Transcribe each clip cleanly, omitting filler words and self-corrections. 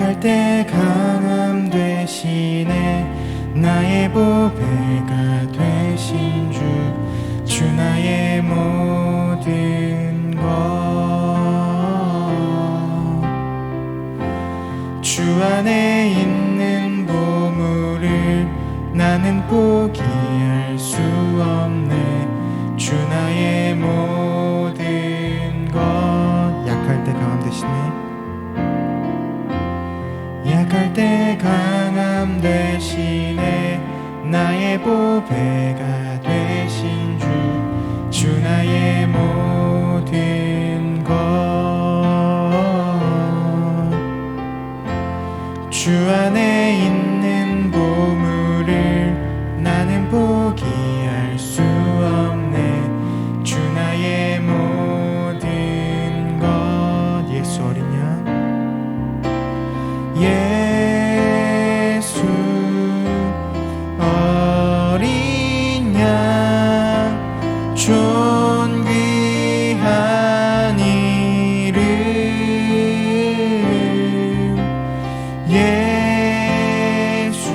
약할 때 강함 되시네. 나의 보배가 되신 주 나의 모든 것. 주 안에 있는 보물을 나는 포기할 수 없네. 주 나의 모든 것. 약할 때 강함 되시네. 약할 때 강함 되시네. 나의 보배가 되신 주 나의 모든 것. 주 안에 있는 보물을 나는 포기할 수 없네. 주 나의 모든 것. 예수 어린 양, 예수 어린 양, 존귀한 이름. 예수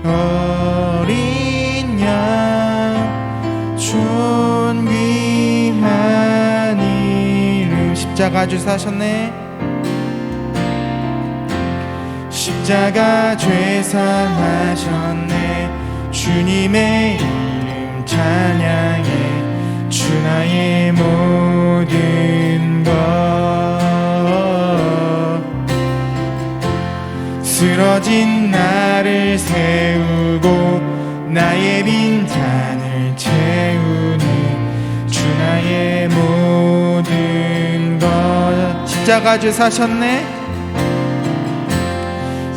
어린 양, 존귀한 이름. 십자가 주 사셨네. 십자가 죄사하셨네. 주님의 이름 찬양해. 주 나의 모든 것. 쓰러진 나를 세우고 나의 빈잔을 채우네. 주 나의 모든 것. 십자가 죄사하셨네.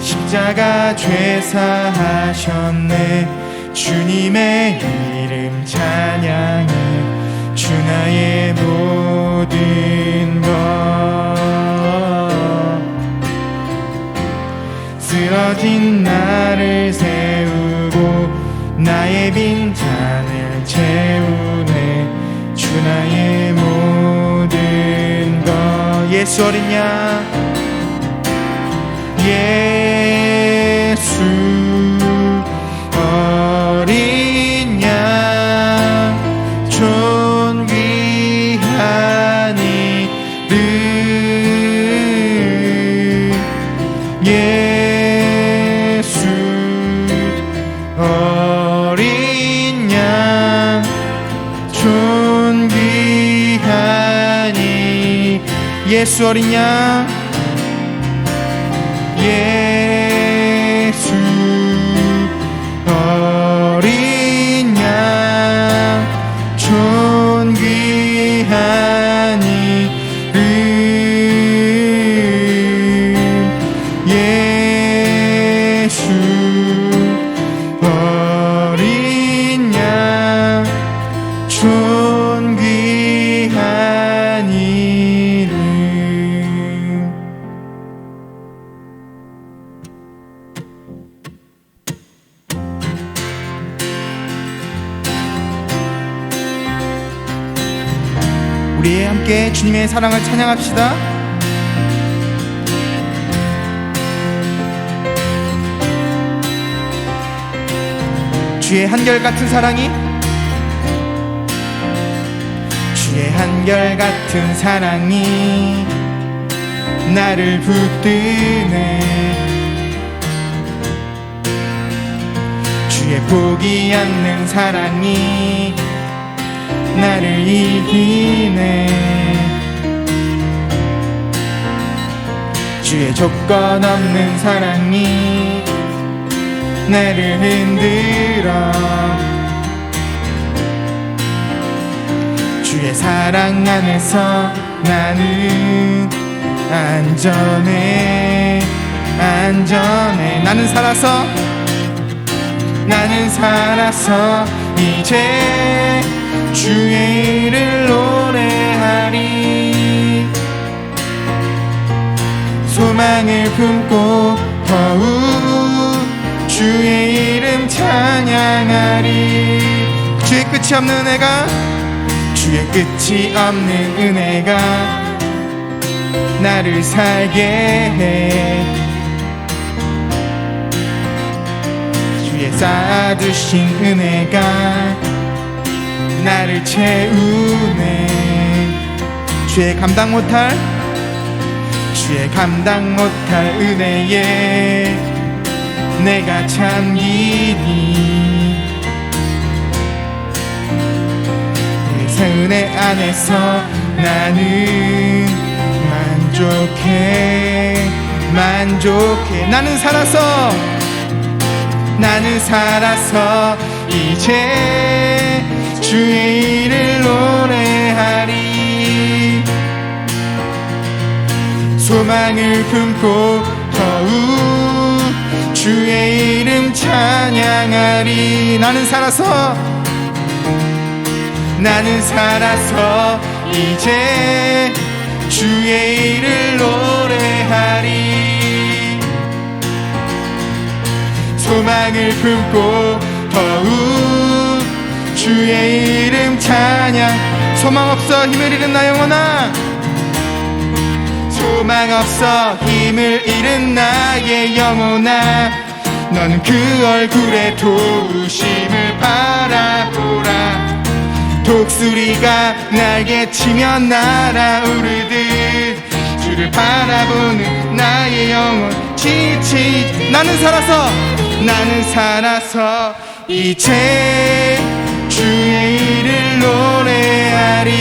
십자가 죄사하셨네. 주님의 이름 찬양해. 주 나의 모든 것. 쓰러진 나를 세우고 나의 빈잔을 채우네. 주 나의 모든 것. 예수 어린 양, 예수 어린 양, 존귀한 이름. 예수 어린 양, 존귀한 이름. 예수 어린 양, 예수 어린 양, 존귀한 이름. 예수 어린 양, 존귀한 이름. 우리 함께 주님의 사랑을 찬양합시다. 주의 한결같은 사랑이, 주의 한결같은 사랑이 나를 붙드네. 주의 포기 않는 사랑이 나를 이기네. 주의 조건 없는 사랑이 나를 흔들어. 주의 사랑 안에서 나는 안전해. 안전해. 나는 살아서 이제 주의 이름을 노래하리. 소망을 품고 더욱 주의 이름 찬양하리. 주의 끝이 없는 은혜가, 주의 끝이 없는 은혜가 나를 살게 해. 주의 쌓아두신 은혜가 나를 채우네. 주의 감당 못할 은혜에 내가 잠기니 그 은혜 안에서 나는 만족해. 나는 살아서 이제 주의 일을 노래하리. 소망을 품고 더욱 주의 이름 찬양하리. 나는 살아서 이제 주의 일을 노래하리. 소망을 품고 더욱 주의 이름 찬양. 소망 없어 힘을 잃은 나 영혼아, 소망 없어 힘을 잃은 나의 영혼아, 너는 그 얼굴에 도우심을 바라보라. 독수리가 날개치며 날아오르듯 주를 바라보는 나의 영혼 지치. 나는 살아서 이제 주의 일을 노래하리.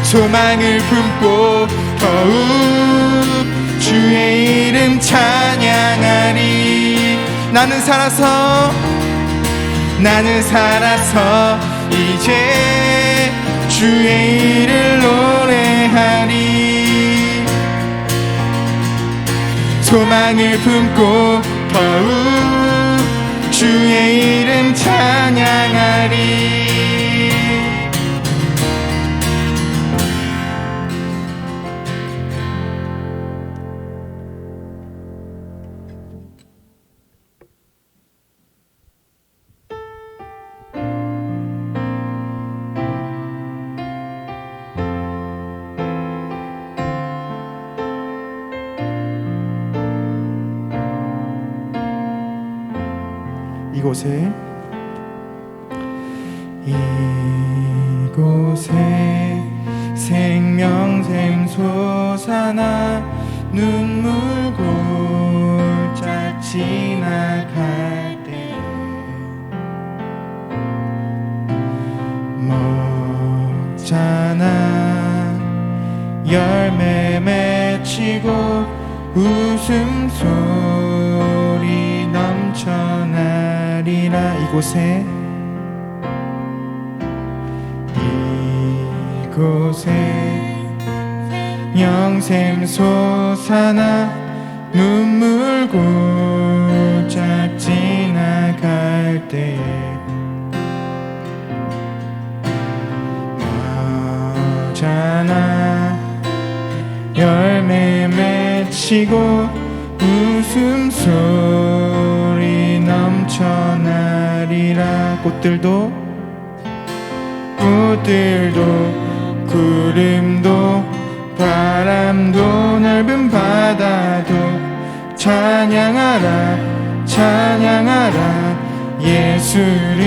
소망을 품고 더욱 주의 이름 찬양하리. 나는 살아서 이제 주의 일을 노래하리. 소망을 품고 더욱 주의 이름 찬양하리. 이곳에 생명샘 솟아나 눈물 골짝 지나갈 때 먹잖아 열매 맺히고 웃음소리 넘쳐나리라. 이곳에 영샘 솟아나 눈물 골짝 지나갈 때에 너잖아 열매 맺히고 웃음소리 넘쳐나리라. 꽃들도 구름도 바람도 넓은 바다도 찬양하라 예수를.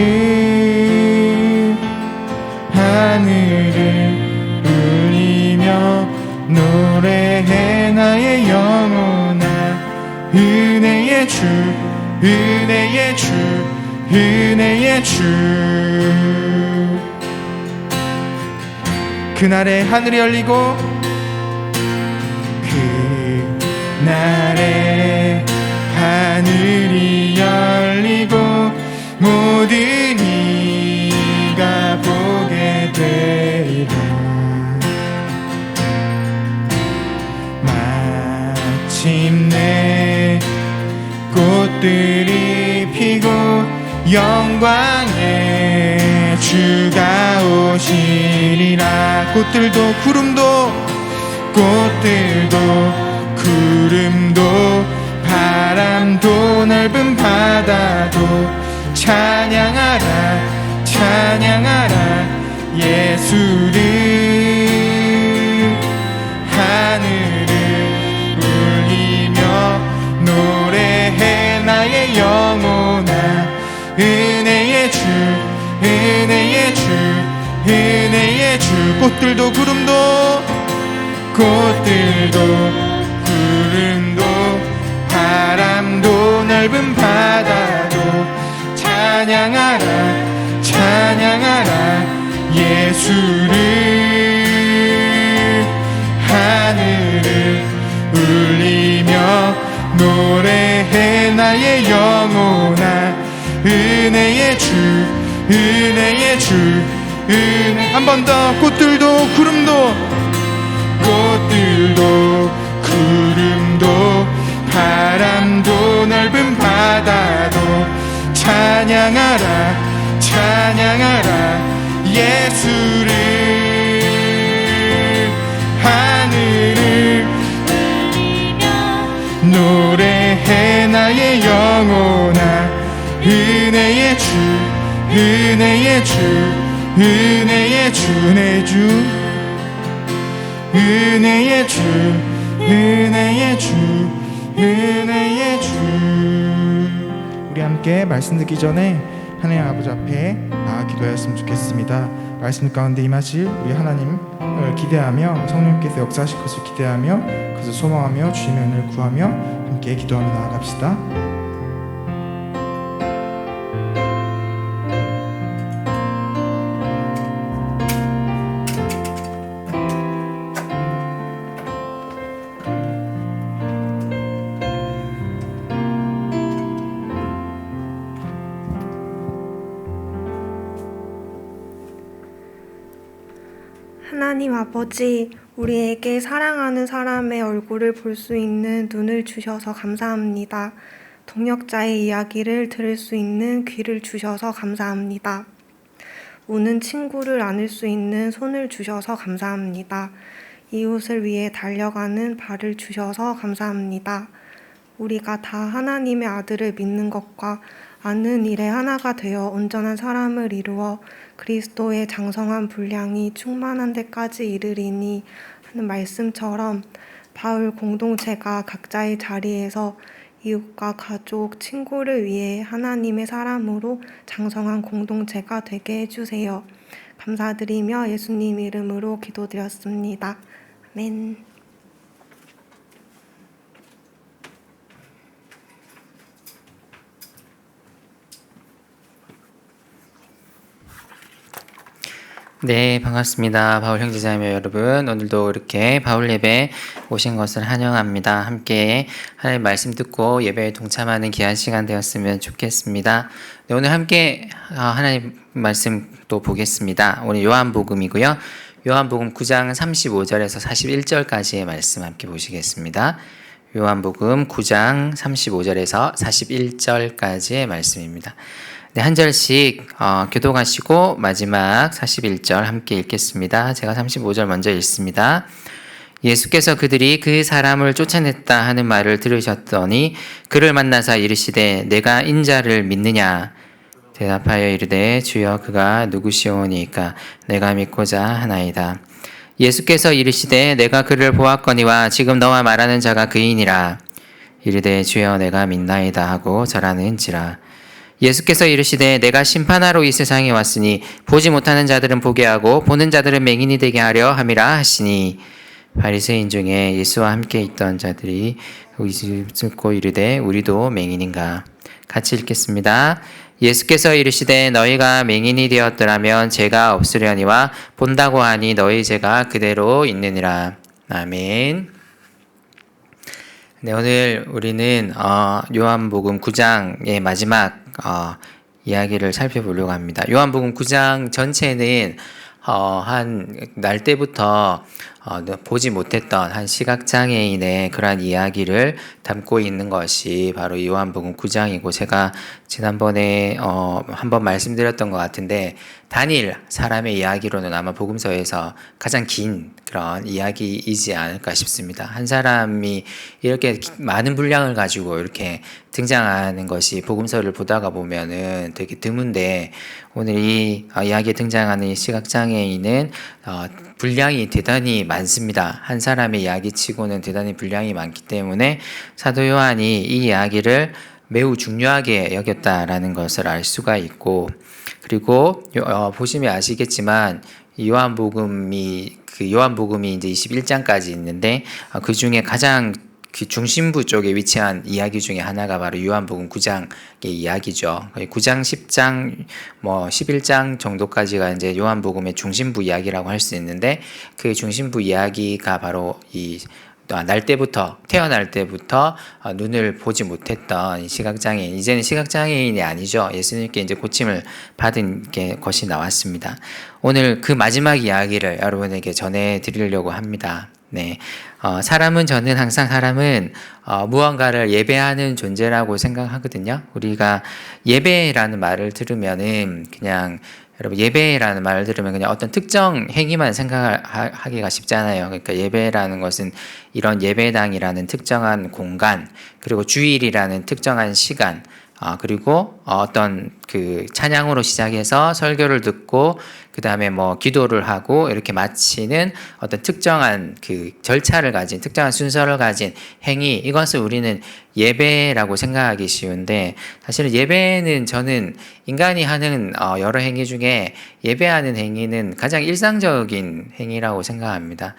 하늘을 울리며 노래해 나의 영혼아. 은혜의 주 그날에 하늘이 열리고 그날에 하늘이 열리고 모든 이가 보게 되리라. 마침내 꽃들이 피고 영광의 주가 오시리라. 꽃들도 구름도 바람도 넓은 바다도 찬양하라 예수를. 하늘을 울리며 노래해 나의 영혼아. 은혜의 주, 은혜의 주, 은혜의 주. 꽃들도 구름도 바람도 넓은 바다도 찬양하라 찬양하라 예수를. 하늘을 울리며 노래해 나의 영혼아. 은혜의 주, 은혜의 주, 은혜. 한 번 더. 꽃들도 구름도 바람도 넓은 바다도 찬양하라 찬양하라 예수를. 하늘을 노래해 나의 영혼아. 은혜의 주, 은혜의 주, 은혜의 주, 은혜의 주, 은혜의 주, 은혜의 주, 은혜의 주. 우리 함께 말씀 듣기 전에 하나님 아버지 앞에 기도하였으면 좋겠습니다. 말씀 가운데 임하실 우리 하나님을 기대하며 성령께서 역사하실 것을 기대하며 그것을 소망하며 주님의 은혜를 구하며 함께 기도하며 나아갑시다. 하나님 아버지, 우리에게 사랑하는 사람의 얼굴을 볼 수 있는 눈을 주셔서 감사합니다. 동역자의 이야기를 들을 수 있는 귀를 주셔서 감사합니다. 우는 친구를 안을 수 있는 손을 주셔서 감사합니다. 이웃을 위해 달려가는 발을 주셔서 감사합니다. 우리가 다 하나님의 아들을 믿는 것과 아는 일에 하나가 되어 온전한 사람을 이루어 그리스도의 장성한 분량이 충만한 데까지 이르리니 하는 말씀처럼 바울 공동체가 각자의 자리에서 이웃과 가족, 친구를 위해 하나님의 사람으로 장성한 공동체가 되게 해주세요. 감사드리며 예수님 이름으로 기도드렸습니다. 아멘. 네, 반갑습니다. 바울 형제자매 여러분, 오늘도 이렇게 바울 예배 오신 것을 환영합니다. 함께 하나님 말씀 듣고 예배에 동참하는 귀한 시간 되었으면 좋겠습니다. 네, 오늘 함께 하나님 말씀 또 보겠습니다. 오늘 요한복음이고요. 요한복음 9장 35절에서 41절까지의 말씀 함께 보시겠습니다. 요한복음 9장 35절에서 41절까지의 말씀입니다. 네, 한 절씩 교독하시고 마지막 41절 함께 읽겠습니다. 제가 35절 먼저 읽습니다. 예수께서 그들이 그 사람을 쫓아냈다 하는 말을 들으셨더니 그를 만나사 이르시되 내가 인자를 믿느냐? 대답하여 이르되 주여 그가 누구시오니까 내가 믿고자 하나이다. 예수께서 이르시되 내가 그를 보았거니와 지금 너와 말하는 자가 그이니라. 이르되 주여 내가 믿나이다 하고 절하는지라. 예수께서 이르시되 내가 심판하러 이 세상에 왔으니 보지 못하는 자들은 보게 하고 보는 자들은 맹인이 되게 하려 함이라 하시니 바리새인 중에 예수와 함께 있던 자들이 듣고 이르되 우리도 맹인인가. 같이 읽겠습니다. 예수께서 이르시되 너희가 맹인이 되었더라면 죄가 없으려니와 본다고 하니 너희 죄가 그대로 있느니라. 아멘. 네, 오늘 우리는 요한복음 9장의 마지막 이야기를 살펴보려고 합니다. 요한복음 9장 전체는 한 날 때부터 보지 못했던 한 시각장애인의 그러한 이야기를 담고 있는 것이 바로 요한복음 9장이고, 제가 지난번에 한번 말씀드렸던 것 같은데 단일 사람의 이야기로는 아마 복음서에서 가장 긴 그런 이야기이지 않을까 싶습니다. 한 사람이 이렇게 많은 분량을 가지고 이렇게 등장하는 것이 복음서를 보다가 보면은 되게 드문데, 오늘 이 이야기에 등장하는 이 시각장애인은 분량이 대단히 많습니다. 한 사람의 이야기치고는 대단히 분량이 많기 때문에 사도 요한이 이 이야기를 매우 중요하게 여겼다라는 것을 알 수가 있고, 그리고 보시면 아시겠지만 요한복음이 이제 21장까지 있는데 그 중에 가장 그 중심부 쪽에 위치한 이야기 중에 하나가 바로 요한복음 9장의 이야기죠. 9장, 10장, 11장 정도까지가 이제 요한복음의 중심부 이야기라고 할 수 있는데, 그 중심부 이야기가 바로 태어날 때부터 눈을 보지 못했던 시각장애인, 이제는 시각장애인이 아니죠. 예수님께 이제 고침을 받은 것이 나왔습니다. 오늘 그 마지막 이야기를 여러분에게 전해드리려고 합니다. 네. 저는 항상 사람은 무언가를 예배하는 존재라고 생각하거든요. 우리가 예배라는 말을 들으면은 여러분, 예배라는 말을 들으면 그냥 어떤 특정 행위만 생각하기가 쉽잖아요. 그러니까 예배라는 것은 이런 예배당이라는 특정한 공간, 그리고 주일이라는 특정한 시간, 그리고 어떤 그 찬양으로 시작해서 설교를 듣고 그 다음에 기도를 하고 이렇게 마치는 어떤 특정한 그 절차를 가진, 특정한 순서를 가진 행위, 이것을 우리는 예배라고 생각하기 쉬운데, 사실은 예배는 저는 인간이 하는 여러 행위 중에 예배하는 행위는 가장 일상적인 행위라고 생각합니다.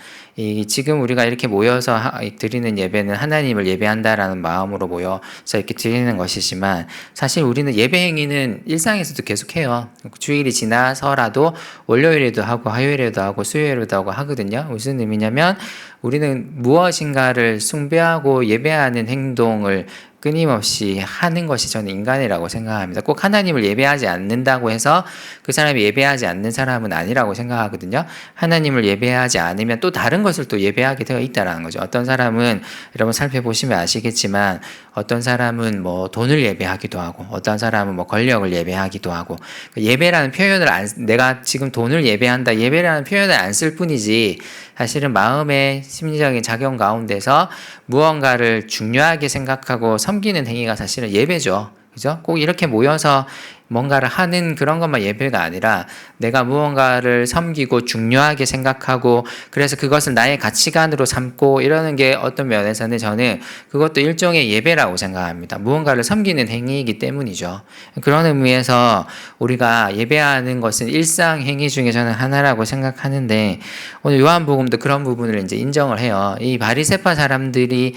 지금 우리가 이렇게 모여서 드리는 예배는 하나님을 예배한다라는 마음으로 모여서 이렇게 드리는 것이지만, 사실 우리는 예배 행위는 일상에서도 계속해요. 주일이 지나서라도 월요일에도 하고 화요일에도 하고 수요일에도 하고 하거든요. 무슨 의미냐면 우리는 무엇인가를 숭배하고 예배하는 행동을 끊임없이 하는 것이 저는 인간이라고 생각합니다. 꼭 하나님을 예배하지 않는다고 해서 그 사람이 예배하지 않는 사람은 아니라고 생각하거든요. 하나님을 예배하지 않으면 또 다른 것을 또 예배하게 되어 있다는 거죠. 어떤 사람은, 여러분 살펴보시면 아시겠지만, 어떤 사람은 돈을 예배하기도 하고, 어떤 사람은 권력을 예배하기도 하고, 예배라는 표현을 내가 지금 돈을 예배한다, 예배라는 표현을 안 쓸 뿐이지, 사실은 마음의 심리적인 작용 가운데서 무언가를 중요하게 생각하고 섬기는 행위가 사실은 예배죠. 그죠? 꼭 이렇게 모여서 뭔가를 하는 그런 것만 예배가 아니라, 내가 무언가를 섬기고 중요하게 생각하고 그래서 그것을 나의 가치관으로 삼고 이러는 게 어떤 면에서는 저는 그것도 일종의 예배라고 생각합니다. 무언가를 섬기는 행위이기 때문이죠. 그런 의미에서 우리가 예배하는 것은 일상 행위 중에 저는 하나라고 생각하는데, 오늘 요한복음도 그런 부분을 이제 인정을 해요. 이 바리새파 사람들이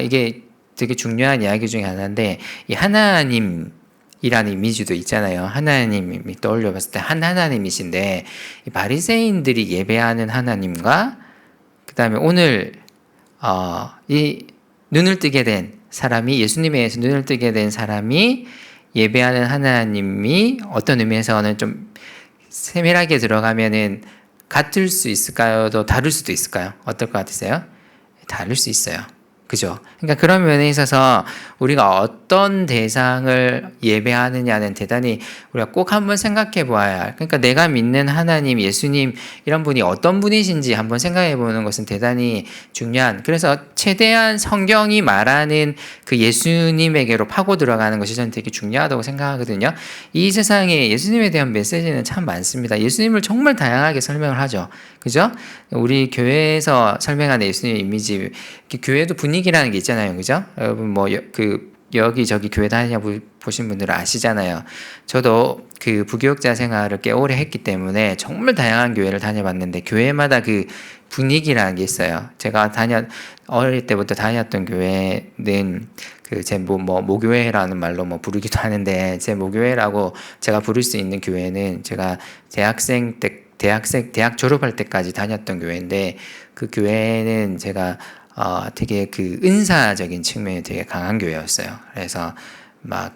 이게 되게 중요한 이야기 중에 하나인데, 이 하나님이라는 이미지도 있잖아요. 하나님이 떠올려 봤을 때 하나님이신데, 이 바리새인들이 예배하는 하나님과 그 다음에 오늘 이 눈을 뜨게 된 사람이, 예수님에 의해서 눈을 뜨게 된 사람이 예배하는 하나님이 어떤 의미에서는 좀 세밀하게 들어가면은 같을 수 있을까요? 또 다를 수도 있을까요? 어떨 것 같으세요? 다를 수 있어요. 그죠? 그러니까 그런 면에 있어서 우리가 어떤 대상을 예배하느냐는 대단히 우리가 꼭 한번 생각해 보아야 할. 그러니까 내가 믿는 하나님, 예수님, 이런 분이 어떤 분이신지 한번 생각해 보는 것은 대단히 중요한. 그래서 최대한 성경이 말하는 그 예수님에게로 파고 들어가는 것이 저는 되게 중요하다고 생각하거든요. 이 세상에 예수님에 대한 메시지는 참 많습니다. 예수님을 정말 다양하게 설명을 하죠. 그죠? 우리 교회에서 설명하는 예수님의 이미지, 교회도 분위기라는 게 있잖아요. 그죠? 여러분 여기저기 교회 다녀보신 분들은 아시잖아요. 저도 그 부교육자 생활을 꽤 오래 했기 때문에 정말 다양한 교회를 다녀봤는데, 교회마다 그 분위기라는 게 있어요. 제가 어릴 때부터 다녔던 교회는 제 모교회라는 말로 부르기도 하는데, 제 모교회라고 제가 부를 수 있는 교회는 제가 대학 졸업할 때까지 다녔던 교회인데, 그 교회는 제가 되게 그 은사적인 측면이 되게 강한 교회였어요. 그래서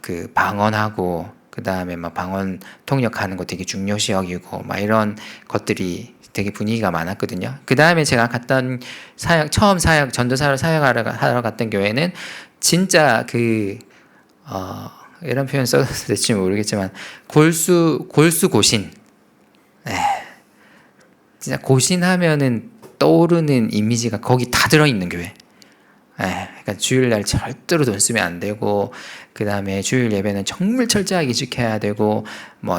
그 방언하고 그 다음에 방언 통역하는 거 되게 중요시 여기고 이런 것들이 되게 분위기가 많았거든요. 그 다음에 제가 갔던 처음 전도사로 사역하러 갔던 교회는 진짜 이런 표현 써도 될지 모르겠지만 골수고신. 진짜 고신하면은 떠오르는 이미지가 거기 다 들어있는 교회. 그러니까 주일날 절대로 돈 쓰면 안 되고, 그 다음에 주일 예배는 정말 철저하게 지켜야 되고,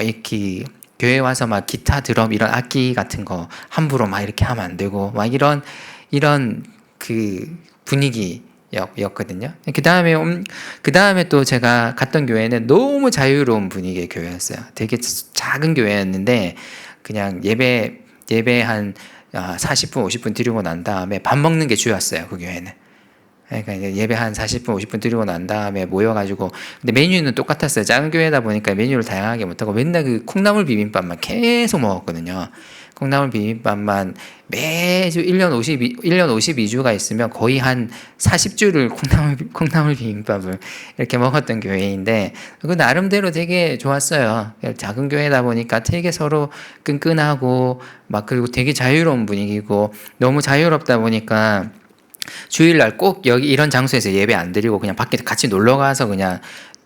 이렇게 교회 와서 막 기타, 드럼 이런 악기 같은 거 함부로 막 이렇게 하면 안 되고 막 이런 그 분위기였거든요. 그 다음에 또 제가 갔던 교회는 너무 자유로운 분위기의 교회였어요. 되게 작은 교회였는데 그냥 예배 한 40분, 50분 드리고 난 다음에 밥 먹는 게 주였어요. 그 교회는. 그러니까 이제 예배 한 40분, 50분 드리고 난 다음에 모여가지고, 근데 메뉴는 똑같았어요. 작은 교회다 보니까 메뉴를 다양하게 못하고 맨날 그 콩나물 비빔밥만 계속 먹었거든요. 콩나물 비빔밥만 매주 1년 52주가 있으면 거의 한 40주를 콩나물 비빔밥을 이렇게 먹었던 교회인데, 그 나름대로 되게 좋았어요. 작은 교회다 보니까 되게 서로 끈끈하고, 그리고 되게 자유로운 분위기고, 너무 자유롭다 보니까 주일날 꼭 여기 이런 장소에서 예배 안 드리고 그냥 밖에 같이 놀러 가서 그냥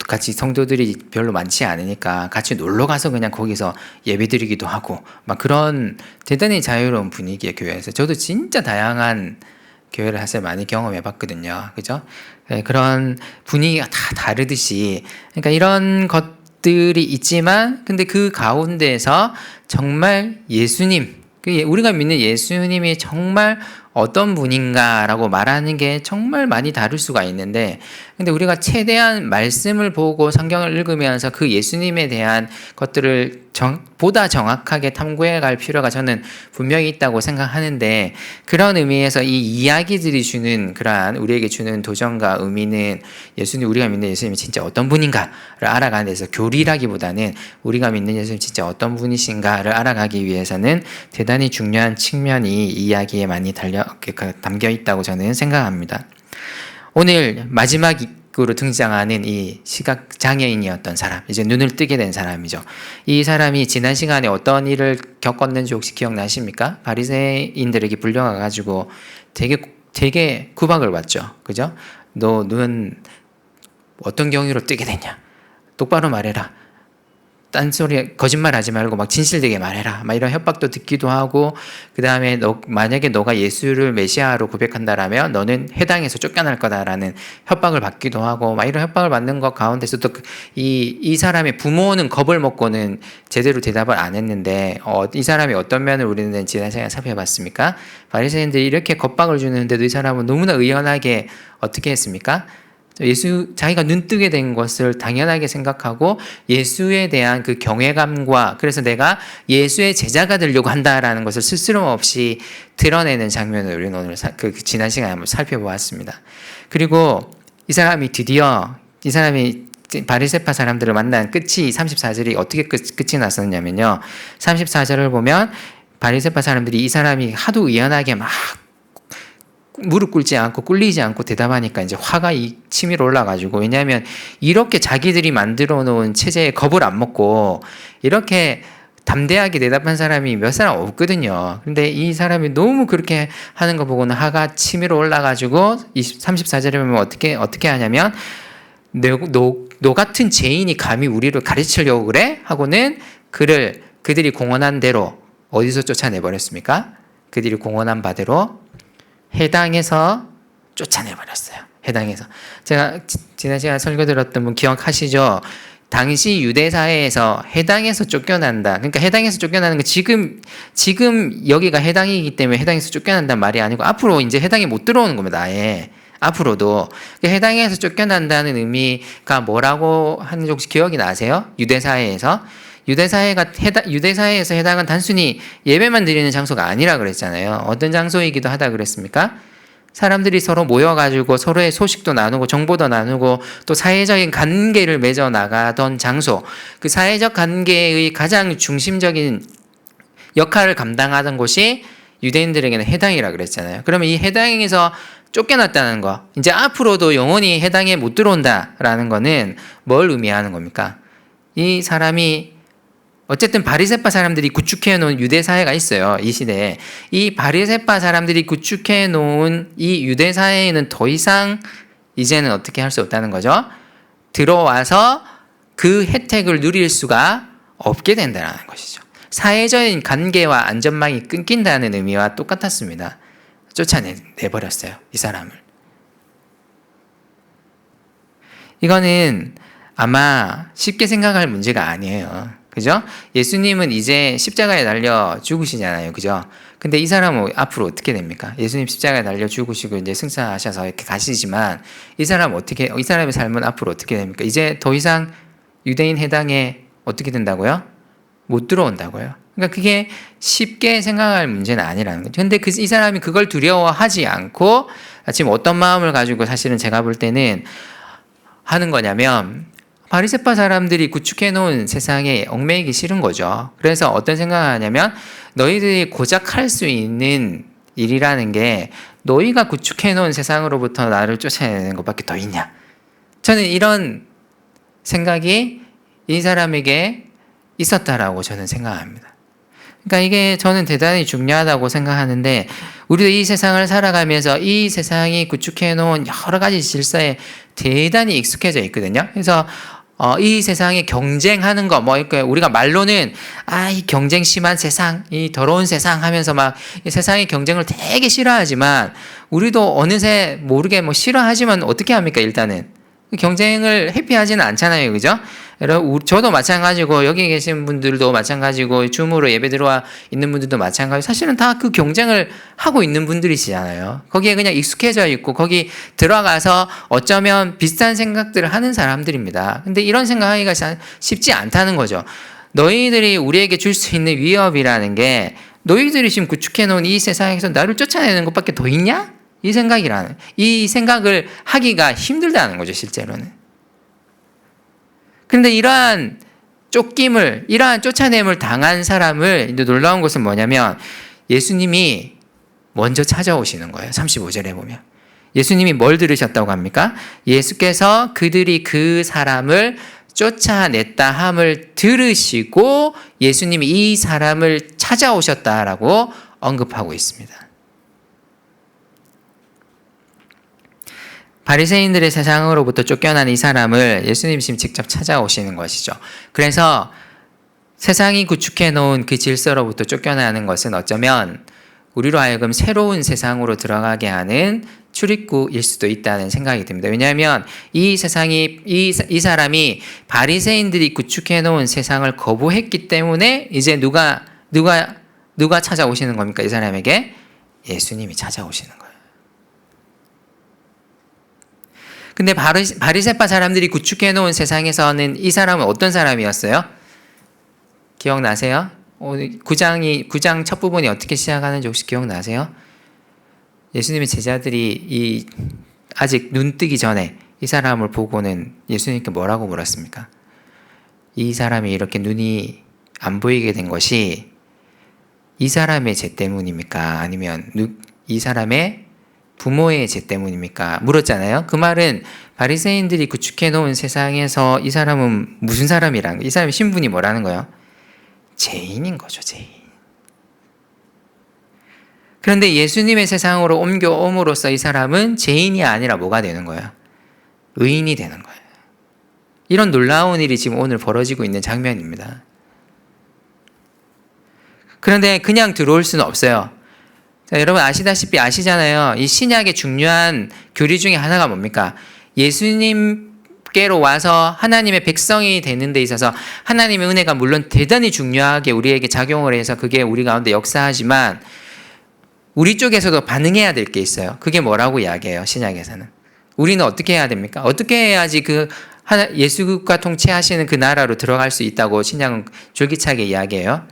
같이 성도들이 별로 많지 않으니까 같이 놀러 가서 그냥 거기서 예배 드리기도 하고 막 그런 대단히 자유로운 분위기의 교회에서 저도 진짜 다양한 교회를 사실 많이 경험해 봤거든요. 그죠? 그런 분위기가 다 다르듯이 그러니까 이런 것들이 있지만 근데 그 가운데에서 정말 예수님 우리가 믿는 예수님이 정말 어떤 분인가라고 말하는 게 정말 많이 다를 수가 있는데 근데 우리가 최대한 말씀을 보고 성경을 읽으면서 그 예수님에 대한 것들을 보다 정확하게 탐구해 갈 필요가 저는 분명히 있다고 생각하는데 그런 의미에서 이 이야기들이 주는 그러한 우리에게 주는 도전과 의미는 우리가 믿는 예수님이 진짜 어떤 분인가를 알아가는 데서 교리라기보다는 우리가 믿는 예수님이 진짜 어떤 분이신가를 알아가기 위해서는 대단히 중요한 측면이 이 이야기에 많이 담겨 있다고 저는 생각합니다. 오늘 마지막으로 등장하는 이 시각 장애인이었던 사람, 이제 눈을 뜨게 된 사람이죠. 이 사람이 지난 시간에 어떤 일을 겪었는지 혹시 기억나십니까? 바리새인들에게 불려가 가지고 되게 구박을 받죠. 그죠? 너 눈 어떤 경위로 뜨게 됐냐? 똑바로 말해라. 딴소리 거짓말하지 말고 막 진실되게 말해라. 막 이런 협박도 듣기도 하고 그 다음에 만약에 너가 예수를 메시아로 고백한다라면 너는 해당에서 쫓겨날 거다라는 협박을 받기도 하고 막 이런 협박을 받는 것 가운데서도 이 사람의 부모는 겁을 먹고는 제대로 대답을 안 했는데 이 사람이 어떤 면을 우리는 지난 시간에 살펴봤습니까? 바리새인들이 이렇게 겁박을 주는데도 이 사람은 너무나 의연하게 어떻게 했습니까? 자기가 눈뜨게 된 것을 당연하게 생각하고 예수에 대한 그 경외감과 그래서 내가 예수의 제자가 되려고 한다라는 것을 스스럼 없이 드러내는 장면을 우리는 오늘 지난 시간에 한번 살펴보았습니다. 그리고 이 사람이 바리새파 사람들을 만난 끝이 34절이 어떻게 끝이 났었냐면요. 34절을 보면 바리새파 사람들이 이 사람이 하도 의연하게 막 무릎 꿇지 않고 꿀리지 않고 대답하니까 이제 화가 치밀어 올라가지고 왜냐하면 이렇게 자기들이 만들어 놓은 체제에 겁을 안 먹고 이렇게 담대하게 대답한 사람이 몇 사람 없거든요. 근데 이 사람이 너무 그렇게 하는 거 보고는 화가 치밀어 올라가지고 34절에 보면 어떻게 하냐면 너 같은 죄인이 감히 우리를 가르치려고 그래? 하고는 그들이 공언한 대로 어디서 쫓아내버렸습니까? 그들이 공언한 바대로 해당에서 쫓아내버렸어요. 해당에서. 제가 지난 시간에 설교 들었던 분 기억하시죠? 당시 유대사회에서 해당에서 쫓겨난다. 그러니까 해당에서 쫓겨나는 건 지금 여기가 해당이기 때문에 해당에서 쫓겨난다는 말이 아니고 앞으로 이제 해당이 못 들어오는 겁니다. 아예. 앞으로도. 해당에서 쫓겨난다는 의미가 뭐라고 하는지 혹시 기억이 나세요? 유대사회에서 해당은 단순히 예배만 드리는 장소가 아니라 그랬잖아요. 어떤 장소이기도 하다 그랬습니까? 사람들이 서로 모여가지고 서로의 소식도 나누고 정보도 나누고 또 사회적인 관계를 맺어 나가던 장소, 그 사회적 관계의 가장 중심적인 역할을 감당하던 곳이 유대인들에게는 해당이라 그랬잖아요. 그러면 이 해당에서 쫓겨났다는 거, 이제 앞으로도 영원히 해당에 못 들어온다라는 거는 뭘 의미하는 겁니까? 이 사람이 어쨌든 바리새파 사람들이 구축해 놓은 유대 사회가 있어요. 이 시대에. 이 바리새파 사람들이 구축해 놓은 이 유대 사회에는 더 이상 이제는 어떻게 할 수 없다는 거죠. 들어와서 그 혜택을 누릴 수가 없게 된다는 것이죠. 사회적인 관계와 안전망이 끊긴다는 의미와 똑같았습니다. 쫓아내버렸어요. 이 사람을. 이거는 아마 쉽게 생각할 문제가 아니에요. 그죠? 예수님은 이제 십자가에 달려 죽으시잖아요. 그죠? 근데 이 사람은 앞으로 어떻게 됩니까? 예수님 십자가에 달려 죽으시고 이제 승천하셔서 이렇게 가시지만 이 사람의 삶은 앞으로 어떻게 됩니까? 이제 더 이상 유대인 해당에 어떻게 된다고요? 못 들어온다고요. 그러니까 그게 쉽게 생각할 문제는 아니라는 거죠. 근데 이 사람이 그걸 두려워하지 않고 지금 어떤 마음을 가지고 사실은 제가 볼 때는 하는 거냐면 바리새파 사람들이 구축해 놓은 세상에 얽매이기 싫은 거죠. 그래서 어떤 생각을 하냐면 너희들이 고작 할 수 있는 일이라는 게 너희가 구축해 놓은 세상으로부터 나를 쫓아내는 것밖에 더 있냐. 저는 이런 생각이 이 사람에게 있었다라고 저는 생각합니다. 그러니까 이게 저는 대단히 중요하다고 생각하는데 우리도 이 세상을 살아가면서 이 세상이 구축해 놓은 여러 가지 질서에 대단히 익숙해져 있거든요. 그래서 이 세상에 경쟁하는 거, 이렇게 우리가 말로는, 이 경쟁 심한 세상, 이 더러운 세상 하면서 막 이 세상의 경쟁을 되게 싫어하지만, 우리도 어느새 모르게 싫어하지만 어떻게 합니까, 일단은? 경쟁을 회피하지는 않잖아요. 그죠? 여러분, 저도 마찬가지고, 여기 계신 분들도 마찬가지고, 줌으로 예배 들어와 있는 분들도 마찬가지고, 사실은 다 그 경쟁을 하고 있는 분들이시잖아요. 거기에 그냥 익숙해져 있고, 거기 들어가서 어쩌면 비슷한 생각들을 하는 사람들입니다. 근데 이런 생각하기가 쉽지 않다는 거죠. 너희들이 우리에게 줄 수 있는 위협이라는 게, 너희들이 지금 구축해 놓은 이 세상에서 나를 쫓아내는 것밖에 더 있냐? 이 생각을 하기가 힘들다는 거죠, 실제로는. 그런데 이러한 쫓아냄을 당한 사람을, 놀라운 것은 뭐냐면, 예수님이 먼저 찾아오시는 거예요. 35절에 보면. 예수님이 뭘 들으셨다고 합니까? 예수께서 그들이 그 사람을 쫓아냈다 함을 들으시고, 예수님이 이 사람을 찾아오셨다라고 언급하고 있습니다. 바리새인들의 세상으로부터 쫓겨난 이 사람을 예수님이 지금 직접 찾아오시는 것이죠. 그래서 세상이 구축해 놓은 그 질서로부터 쫓겨나는 것은 어쩌면 우리로 하여금 새로운 세상으로 들어가게 하는 출입구일 수도 있다는 생각이 듭니다. 왜냐하면 이 사람이 바리새인들이 구축해 놓은 세상을 거부했기 때문에 이제 누가 찾아오시는 겁니까? 이 사람에게 예수님이 찾아오시는 거예요. 근데 바리새파 사람들이 구축해 놓은 세상에서는 이 사람은 어떤 사람이었어요? 기억나세요? 9장 첫 부분이 어떻게 시작하는지 혹시 기억나세요? 예수님의 제자들이 아직 눈 뜨기 전에 이 사람을 보고는 예수님께 뭐라고 물었습니까? 이 사람이 이렇게 눈이 안 보이게 된 것이 이 사람의 죄 때문입니까? 아니면 이 사람의 부모의 죄 때문입니까? 물었잖아요. 그 말은 바리새인들이 구축해 놓은 세상에서 이 사람은 무슨 사람이라는 거예요? 이 사람의 신분이 뭐라는 거예요? 죄인인 거죠, 죄인. 그런데 예수님의 세상으로 옮겨옴으로써 이 사람은 죄인이 아니라 뭐가 되는 거예요? 의인이 되는 거예요. 이런 놀라운 일이 지금 오늘 벌어지고 있는 장면입니다. 그런데 그냥 들어올 수는 없어요. 자, 여러분 아시잖아요. 이 신약의 중요한 교리 중에 하나가 뭡니까? 예수님께로 와서 하나님의 백성이 되는 데 있어서 하나님의 은혜가 물론 대단히 중요하게 우리에게 작용을 해서 그게 우리 가운데 역사하지만 우리 쪽에서도 반응해야 될 게 있어요. 그게 뭐라고 이야기해요, 신약에서는? 우리는 어떻게 해야 됩니까? 어떻게 해야지 예수가 통치하시는 그 나라로 들어갈 수 있다고 신약은 줄기차게 이야기해요?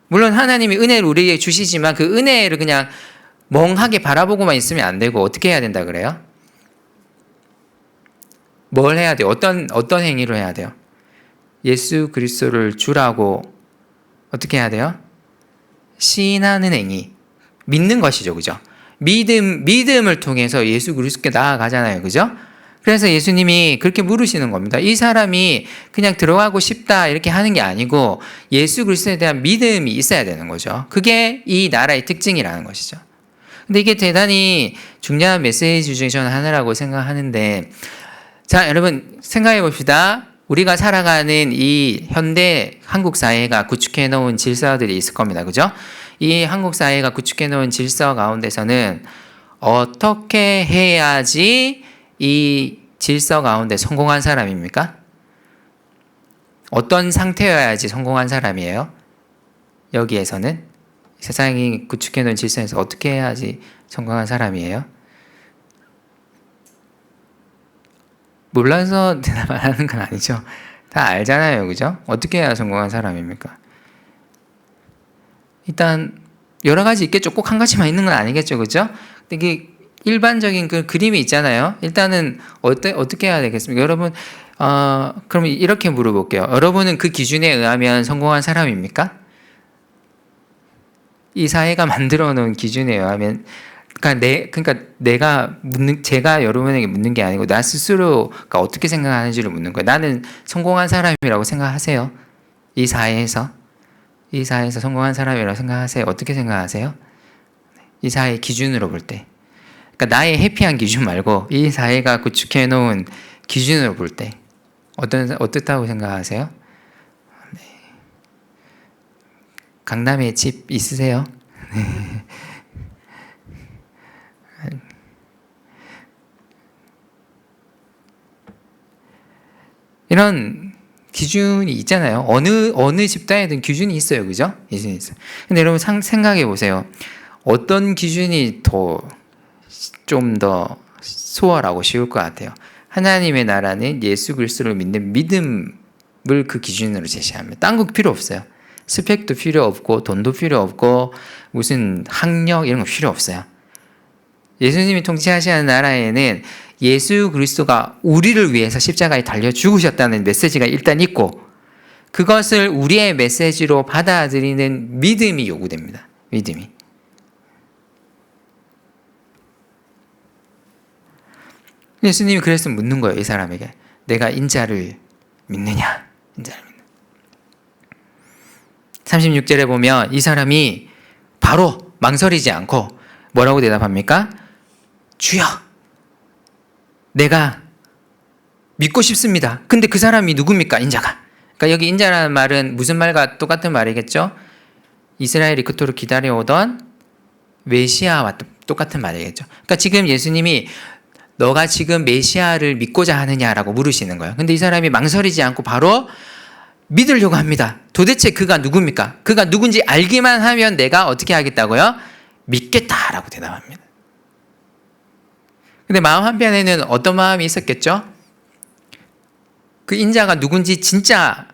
물론 하나님이 은혜를 우리에게 주시지만 그 은혜를 그냥 멍하게 바라보고만 있으면 안 되고 어떻게 해야 된다 그래요? 뭘 해야 돼요? 어떤 행위를 해야 돼요? 예수 그리스도를 주라고 어떻게 해야 돼요? 시인하는 행위. 믿는 것이죠. 그죠? 믿음을 통해서 예수 그리스도께 나아가잖아요. 그죠? 그래서 예수님이 그렇게 물으시는 겁니다. 이 사람이 그냥 들어가고 싶다 이렇게 하는 게 아니고 예수 그리스도에 대한 믿음이 있어야 되는 거죠. 그게 이 나라의 특징이라는 것이죠. 근데 이게 대단히 중요한 메시지 중에 저는 하나라고 생각하는데, 자, 여러분 생각해 봅시다. 우리가 살아가는 이 현대 한국 사회가 구축해 놓은 질서들이 있을 겁니다. 그죠? 이 한국 사회가 구축해 놓은 질서 가운데서는 어떻게 해야지 이 질서 가운데 성공한 사람입니까? 어떤 상태여야지 성공한 사람이에요? 여기에서는 세상이 구축해 놓은 질서에서 어떻게 해야지 성공한 사람이에요? 몰라서 대답 안 하는 건 아니죠. 다 알잖아요, 그죠? 어떻게 해야 성공한 사람입니까? 일단 여러 가지 있겠죠. 꼭 한 가지만 있는 건 아니겠죠, 그죠? 근데 이게 일반적인 그 그림이 있잖아요. 일단은 어떻게 해야 되겠습니까? 여러분, 그럼 이렇게 물어볼게요. 여러분은 그 기준에 의하면 성공한 사람입니까? 이 사회가 만들어 놓은 기준에 의하면, 그러니까 내가 제가 여러분에게 묻는 게 아니고 나 스스로가 어떻게 생각하는지를 묻는 거예요. 나는 성공한 사람이라고 생각하세요? 이 사회에서 성공한 사람이라고 생각하세요? 어떻게 생각하세요? 이 사회의 기준으로 볼 때. 그러니까 나의 해피한 기준 말고 이 사회가 구축해 놓은 기준으로 볼 때 어떻다고 생각하세요? 네. 강남에 집 있으세요? 네. 이런 기준이 있잖아요. 어느 집단에든 기준이 있어요, 그죠? 기준이 있어요. 근데 여러분 생각해 보세요. 어떤 기준이 좀 더 수월하고 쉬울 것 같아요. 하나님의 나라는 예수 그리스도를 믿는 믿음을 그 기준으로 제시합니다. 딴 거 필요 없어요. 스펙도 필요 없고 돈도 필요 없고 무슨 학력 이런 거 필요 없어요. 예수님이 통치하시는 나라에는 예수 그리스도가 우리를 위해서 십자가에 달려 죽으셨다는 메시지가 일단 있고 그것을 우리의 메시지로 받아들이는 믿음이 요구됩니다. 믿음이. 예수님이 그래서 묻는 거예요. 이 사람에게. 내가 인자를 믿느냐? 인자를 믿느냐? 36절에 보면 이 사람이 바로 망설이지 않고 뭐라고 대답합니까? 주여, 내가 믿고 싶습니다. 근데 그 사람이 누굽니까? 인자가. 그러니까 여기 인자라는 말은 무슨 말과 똑같은 말이겠죠? 이스라엘이 그토록 기다려오던 메시아와 똑같은 말이겠죠. 그러니까 지금 예수님이 너가 지금 메시아를 믿고자 하느냐라고 물으시는 거예요. 근데 이 사람이 망설이지 않고 바로 믿으려고 합니다. 도대체 그가 누굽니까? 그가 누군지 알기만 하면 내가 어떻게 하겠다고요? 믿겠다라고 대답합니다. 근데 마음 한편에는 어떤 마음이 있었겠죠? 그 인자가 누군지 진짜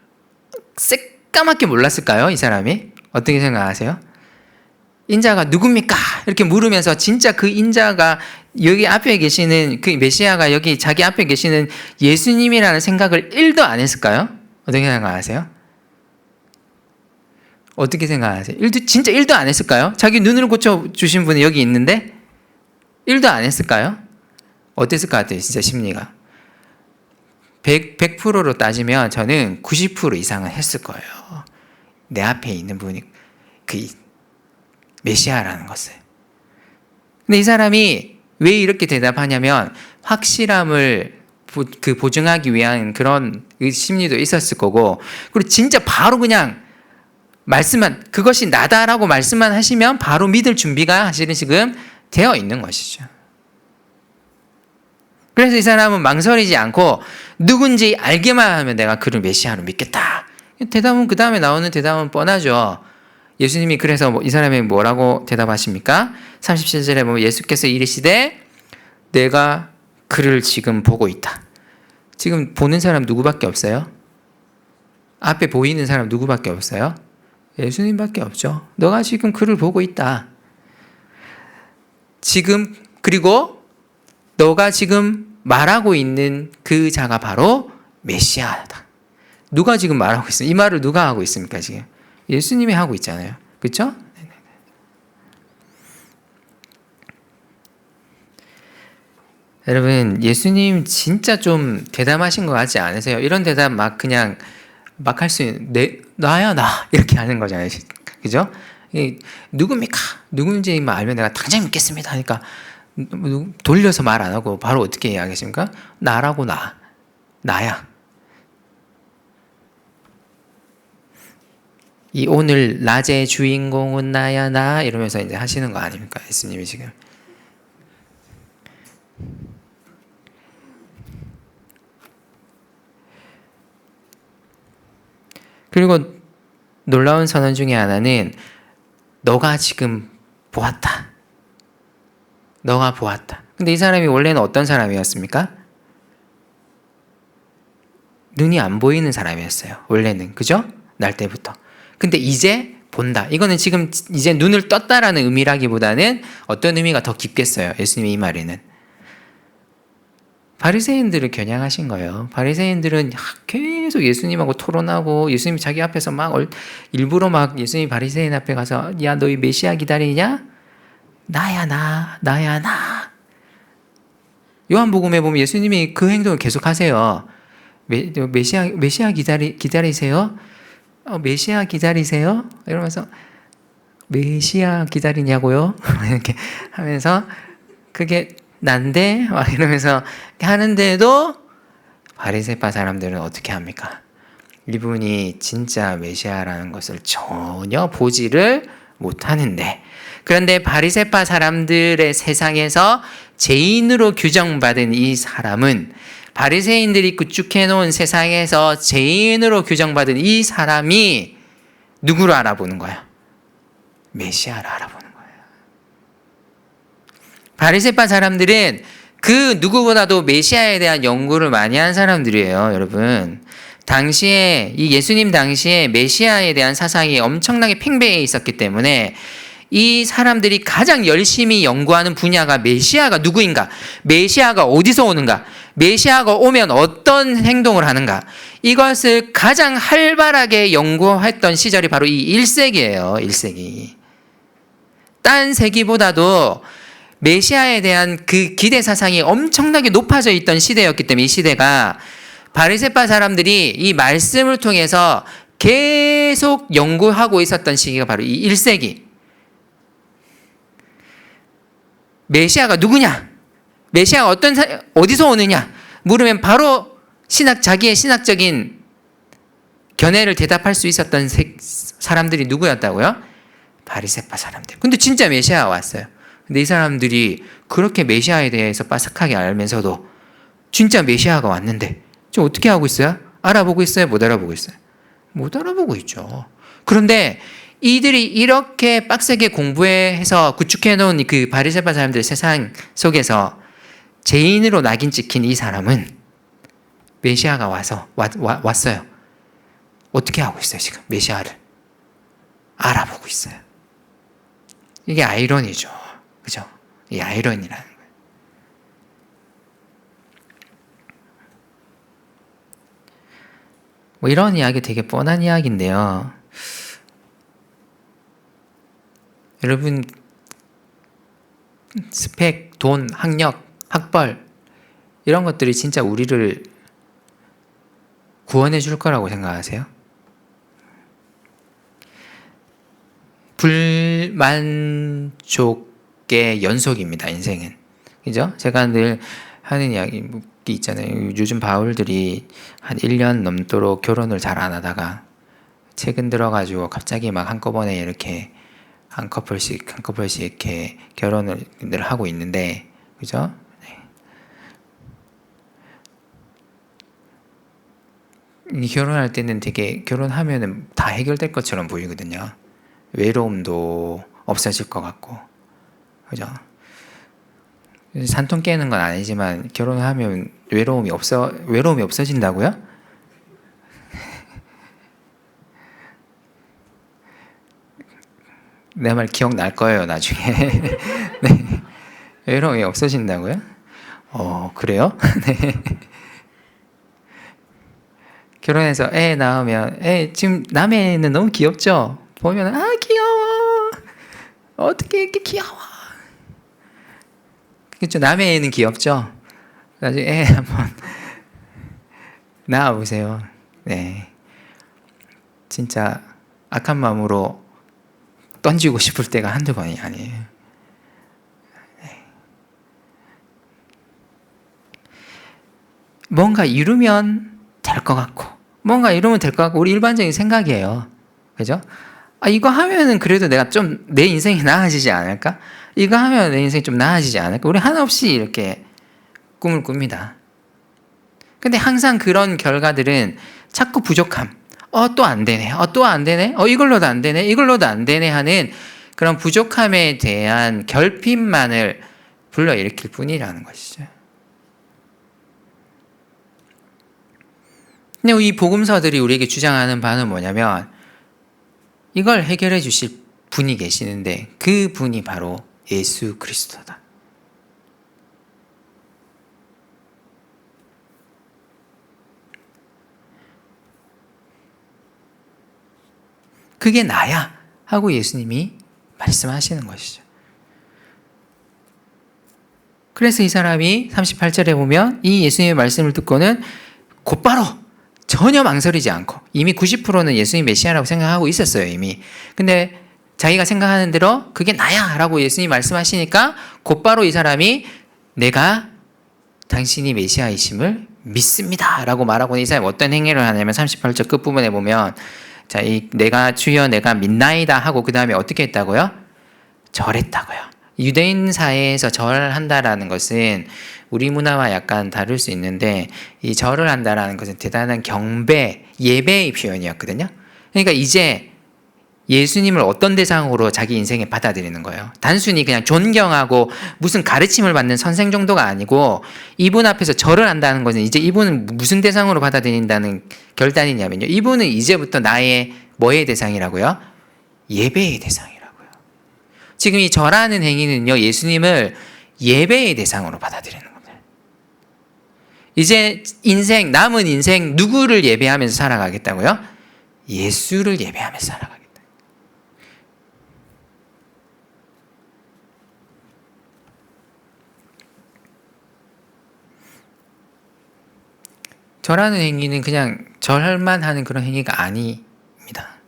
새까맣게 몰랐을까요? 이 사람이? 어떻게 생각하세요? 인자가 누굽니까? 이렇게 물으면서 진짜 그 인자가 여기 앞에 계시는 그 메시아가 여기 자기 앞에 계시는 예수님이라는 생각을 1도 안 했을까요? 어떻게 생각하세요? 어떻게 생각하세요? 진짜 1도 안 했을까요? 자기 눈을 고쳐주신 분이 여기 있는데 1도 안 했을까요? 어땠을 것 같아요? 진짜 심리가. 100%로 따지면 저는 90% 이상은 했을 거예요. 내 앞에 있는 분이 그 메시아라는 것을. 근데 이 사람이 왜 이렇게 대답하냐면 확실함을 보증하기 위한 그런 심리도 있었을 거고, 그리고 진짜 바로 그냥 말씀만, 그것이 나다라고 말씀만 하시면 바로 믿을 준비가 사실은 지금 되어 있는 것이죠. 그래서 이 사람은 망설이지 않고 누군지 알기만 하면 내가 그를 메시아로 믿겠다. 대답은 그 다음에 나오는 대답은 뻔하죠. 예수님이 그래서 이 사람이 뭐라고 대답하십니까? 37절에 보면 예수께서 이르시되 내가 그를 지금 보고 있다. 지금 보는 사람 누구밖에 없어요? 앞에 보이는 사람 누구밖에 없어요? 예수님밖에 없죠. 너가 지금 그를 보고 있다. 지금 그리고 너가 지금 말하고 있는 그 자가 바로 메시아다. 누가 지금 말하고 있어요? 이 말을 누가 하고 있습니까 지금? 예수님이 하고 있잖아요. 그렇죠? 여러분 예수님 진짜 좀 대담하신 것 같지 않으세요? 이런 대답 막 그냥 막 할 수 있는 나야 나 이렇게 하는 거잖아요. 그죠? 누굽니까? 누군지만 알면 내가 당장 믿겠습니다 하니까 돌려서 말 안 하고 바로 어떻게 이야기하십니까? 나라고 나야. 이 오늘 낮의 주인공은 나야 나 이러면서 이제 하시는 거 아닙니까? 예수님이 지금. 그리고 놀라운 선언 중에 하나는 너가 지금 보았다. 너가 보았다. 근데 이 사람이 원래는 어떤 사람이었습니까? 눈이 안 보이는 사람이었어요. 원래는. 그죠? 날 때부터. 근데 이제 본다. 이거는 지금 이제 눈을 떴다라는 의미라기보다는 어떤 의미가 더 깊겠어요. 예수님의 이 말에는. 바리새인들을 겨냥하신 거예요. 바리새인들은 계속 예수님하고 토론하고 예수님이 자기 앞에서 막 일부러 막 예수님이 바리새인 앞에 가서 야 너희 메시아 기다리냐? 나야 나. 요한복음에 보면 예수님이 그 행동을 계속하세요. 메시아 기다리세요? 메시아 기다리세요? 이러면서 메시아 기다리냐고요? 이렇게 하면서 그게 난데 막 이러면서 하는데도 바리새파 사람들은 어떻게 합니까? 이분이 진짜 메시아라는 것을 전혀 보지를 못하는데, 그런데 바리새파 사람들의 세상에서 죄인으로 규정받은 이 사람은, 바리새인들이 구축해 놓은 세상에서 죄인으로 규정받은 이 사람이 누구로 알아보는 거야? 메시아를 알아보는 거예요. 바리새파 사람들은 그 누구보다도 메시아에 대한 연구를 많이 한 사람들이에요, 여러분. 당시에 이 예수님 당시에 메시아에 대한 사상이 엄청나게 팽배해 있었기 때문에 이 사람들이 가장 열심히 연구하는 분야가 메시아가 누구인가, 메시아가 어디서 오는가, 메시아가 오면 어떤 행동을 하는가, 이것을 가장 활발하게 연구했던 시절이 바로 이 1세기예요. 1세기. 딴 세기보다도 메시아에 대한 그 기대 사상이 엄청나게 높아져 있던 시대였기 때문에 이 시대가 바리새파 사람들이 이 말씀을 통해서 계속 연구하고 있었던 시기가 바로 이 1세기. 메시아가 누구냐? 메시아가 어디서 오느냐? 물으면 바로 자기의 신학적인 견해를 대답할 수 있었던 사람들이 누구였다고요? 바리새파 사람들. 근데 진짜 메시아가 왔어요. 근데 이 사람들이 그렇게 메시아에 대해서 빠삭하게 알면서도 진짜 메시아가 왔는데 지금 어떻게 하고 있어요? 알아보고 있어요? 못 알아보고 있어요? 못 알아보고 있죠. 그런데 이들이 이렇게 빡세게 공부해서 구축해 놓은 그 바리새파 사람들의 세상 속에서 죄인으로 낙인 찍힌 이 사람은 메시아가 왔어요. 어떻게 하고 있어요, 지금? 메시아를 알아보고 있어요. 이게 아이러니죠. 그죠? 이 아이러니라는 거예요. 뭐 이런 이야기 되게 뻔한 이야기인데요. 여러분, 스펙, 돈, 학력, 학벌 이런 것들이 진짜 우리를 구원해 줄 거라고 생각하세요? 불만족의 연속입니다, 인생은. 그죠? 제가 늘 하는 이야기 있잖아요. 요즘 바울들이 한 1년 넘도록 결혼을 잘 안 하다가 최근 들어가지고 갑자기 막 한꺼번에 이렇게 한 커플씩 이렇게 결혼을 하고 있는데, 그죠? 네. 결혼할 때는 되게 결혼하면은 다 해결될 것처럼 보이거든요. 외로움도 없어질 것 같고, 그죠? 산통 깨는 건 아니지만 결혼하면 외로움이 없어진다고요? 내 말 기억날 거예요, 나중에. 네. 외로움이 없어진다고요? 그래요? 네. 결혼해서 애 낳으면, 지금 남의 애는 너무 귀엽죠? 보면, 귀여워. 어떻게 이렇게 귀여워. 그렇죠? 남의 애는 귀엽죠? 나중에 애 한번 낳아보세요. 네. 진짜 악한 마음으로 던지고 싶을 때가 한두 번이 아니에요. 네. 뭔가 이루면 될 것 같고, 우리 일반적인 생각이에요. 그죠? 이거 하면은 그래도 내가 좀 내 인생이 나아지지 않을까? 이거 하면 내 인생이 좀 나아지지 않을까? 우리 한없이 이렇게 꿈을 꿉니다. 근데 항상 그런 결과들은 자꾸 부족함, 또 안 되네. 또 안 되네. 이걸로도 안 되네. 이걸로도 안 되네 하는 그런 부족함에 대한 결핍만을 불러일으킬 뿐이라는 것이죠. 근데 이 복음서들이 우리에게 주장하는 바는 뭐냐면 이걸 해결해 주실 분이 계시는데 그 분이 바로 예수 그리스도다. 그게 나야 하고 예수님이 말씀하시는 것이죠. 그래서 이 사람이 38절에 보면 이 예수님의 말씀을 듣고는 곧바로 전혀 망설이지 않고 이미 90%는 예수님 메시아라고 생각하고 있었어요, 이미. 근데 자기가 생각하는 대로 그게 나야 라고 예수님이 말씀하시니까 곧바로 이 사람이 내가 당신이 메시아이심을 믿습니다 라고 말하고 이 사람이 어떤 행위를 하냐면 38절 끝부분에 보면 자, 내가 주여 내가 믿나이다 하고 그 다음에 어떻게 했다고요? 절했다고요. 유대인 사회에서 절한다라는 것은 우리 문화와 약간 다를 수 있는데 이 절을 한다라는 것은 대단한 경배, 예배의 표현이었거든요. 그러니까 이제 예수님을 어떤 대상으로 자기 인생에 받아들이는 거예요. 단순히 그냥 존경하고 무슨 가르침을 받는 선생 정도가 아니고 이분 앞에서 절을 한다는 것은 이제 이분은 무슨 대상으로 받아들인다는 결단이냐면요. 이분은 이제부터 나의 뭐의 대상이라고요? 예배의 대상이라고요. 지금 이 절하는 행위는요. 예수님을 예배의 대상으로 받아들이는 겁니다. 이제 남은 인생 누구를 예배하면서 살아가겠다고요? 예수를 예배하면서 살아가겠다. 절하는 행위는 그냥 절만 하는 그런 행위가 아닙니다.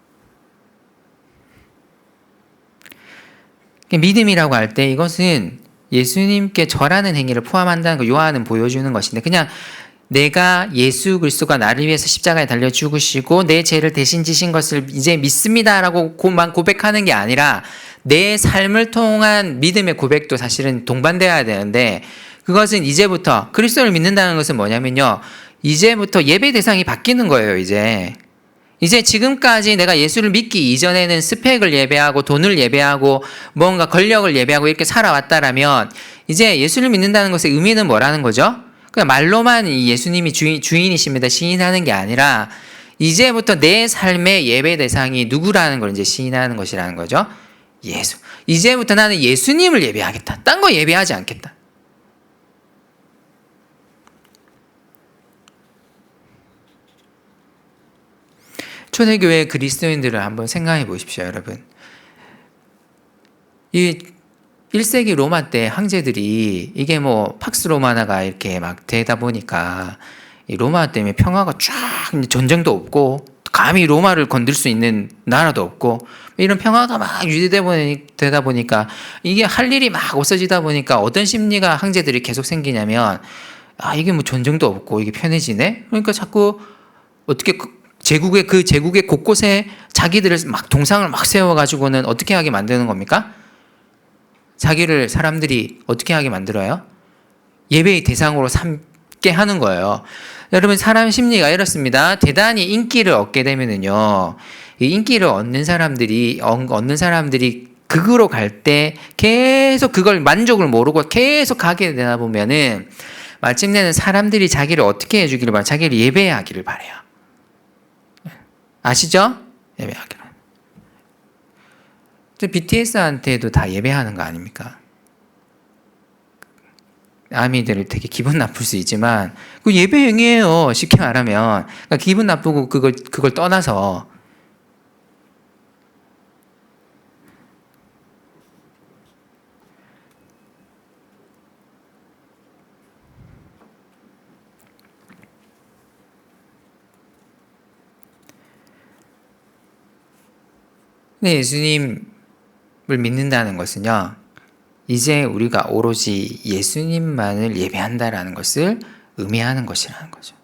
믿음이라고 할 때 이것은 예수님께 절하는 행위를 포함한다는 걸 요한은 보여주는 것인데 그냥 내가 예수 그리스도가 나를 위해서 십자가에 달려 죽으시고 내 죄를 대신 지신 것을 이제 믿습니다라고만 고백하는 게 아니라 내 삶을 통한 믿음의 고백도 사실은 동반되어야 되는데 그것은 이제부터 그리스도를 믿는다는 것은 뭐냐면요. 이제부터 예배 대상이 바뀌는 거예요, 이제 지금까지 내가 예수를 믿기 이전에는 스펙을 예배하고 돈을 예배하고 뭔가 권력을 예배하고 이렇게 살아왔다라면 이제 예수를 믿는다는 것의 의미는 뭐라는 거죠? 그냥 말로만 이 예수님이 주인이십니다 시인하는 게 아니라 이제부터 내 삶의 예배 대상이 누구라는 걸 이제 시인하는 것이라는 거죠. 예수. 이제부터 나는 예수님을 예배하겠다. 딴 거 예배하지 않겠다. 초대교회 그리스도인들을 한번 생각해 보십시오, 여러분. 이 1세기 로마 때 황제들이 이게 뭐 팍스 로마나가 이렇게 막 되다 보니까 이 로마 때문에 평화가 쫙 전쟁도 없고 감히 로마를 건들 수 있는 나라도 없고 이런 평화가 막 유지되다 보니까 이게 할 일이 막 없어지다 보니까 어떤 심리가 황제들이 계속 생기냐면 이게 뭐 전쟁도 없고 이게 편해지네? 그러니까 자꾸 어떻게 제국의 곳곳에 자기들을 막 동상을 막 세워가지고는 어떻게 하게 만드는 겁니까? 자기를 사람들이 어떻게 하게 만들어요? 예배의 대상으로 삼게 하는 거예요. 여러분, 사람 심리가 이렇습니다. 대단히 인기를 얻게 되면은요, 이 인기를 얻는 사람들이 극으로 갈 때 계속 그걸 만족을 모르고 계속 가게 되다 보면은 마침내는 사람들이 자기를 어떻게 해주기를 바래요? 자기를 예배하기를 바래요. 아시죠? 예배하기로. BTS한테도 다 예배하는 거 아닙니까? 아미들 되게 기분 나쁠 수 있지만 그 예배 행위예요. 쉽게 말하면. 그러니까 기분 나쁘고 그걸 떠나서 근데 예수님을 믿는다는 것은요, 이제 우리가 오로지 예수님만을 예배한다라는 것을 의미하는 것이라는 거죠.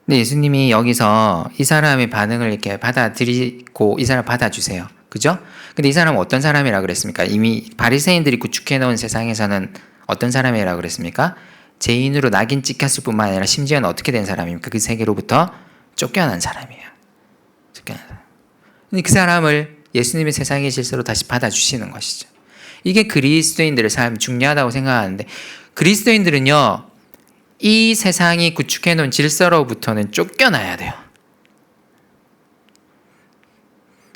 근데 예수님이 여기서 이 사람의 반응을 이렇게 받아들이고 이 사람 받아주세요. 그죠? 근데 이 사람은 어떤 사람이라고 그랬습니까? 이미 바리새인들이 구축해 놓은 세상에서는 어떤 사람이라고 그랬습니까? 죄인으로 낙인 찍혔을 뿐만 아니라 심지어는 어떻게 된 사람입니까? 그 세계로부터 쫓겨난 사람이에요. 쫓겨난 사람. 근데 그 사람을 예수님의 세상의 질서로 다시 받아주시는 것이죠. 이게 그리스도인들의 삶이 중요하다고 생각하는데, 그리스도인들은요, 이 세상이 구축해 놓은 질서로부터는 쫓겨나야 돼요.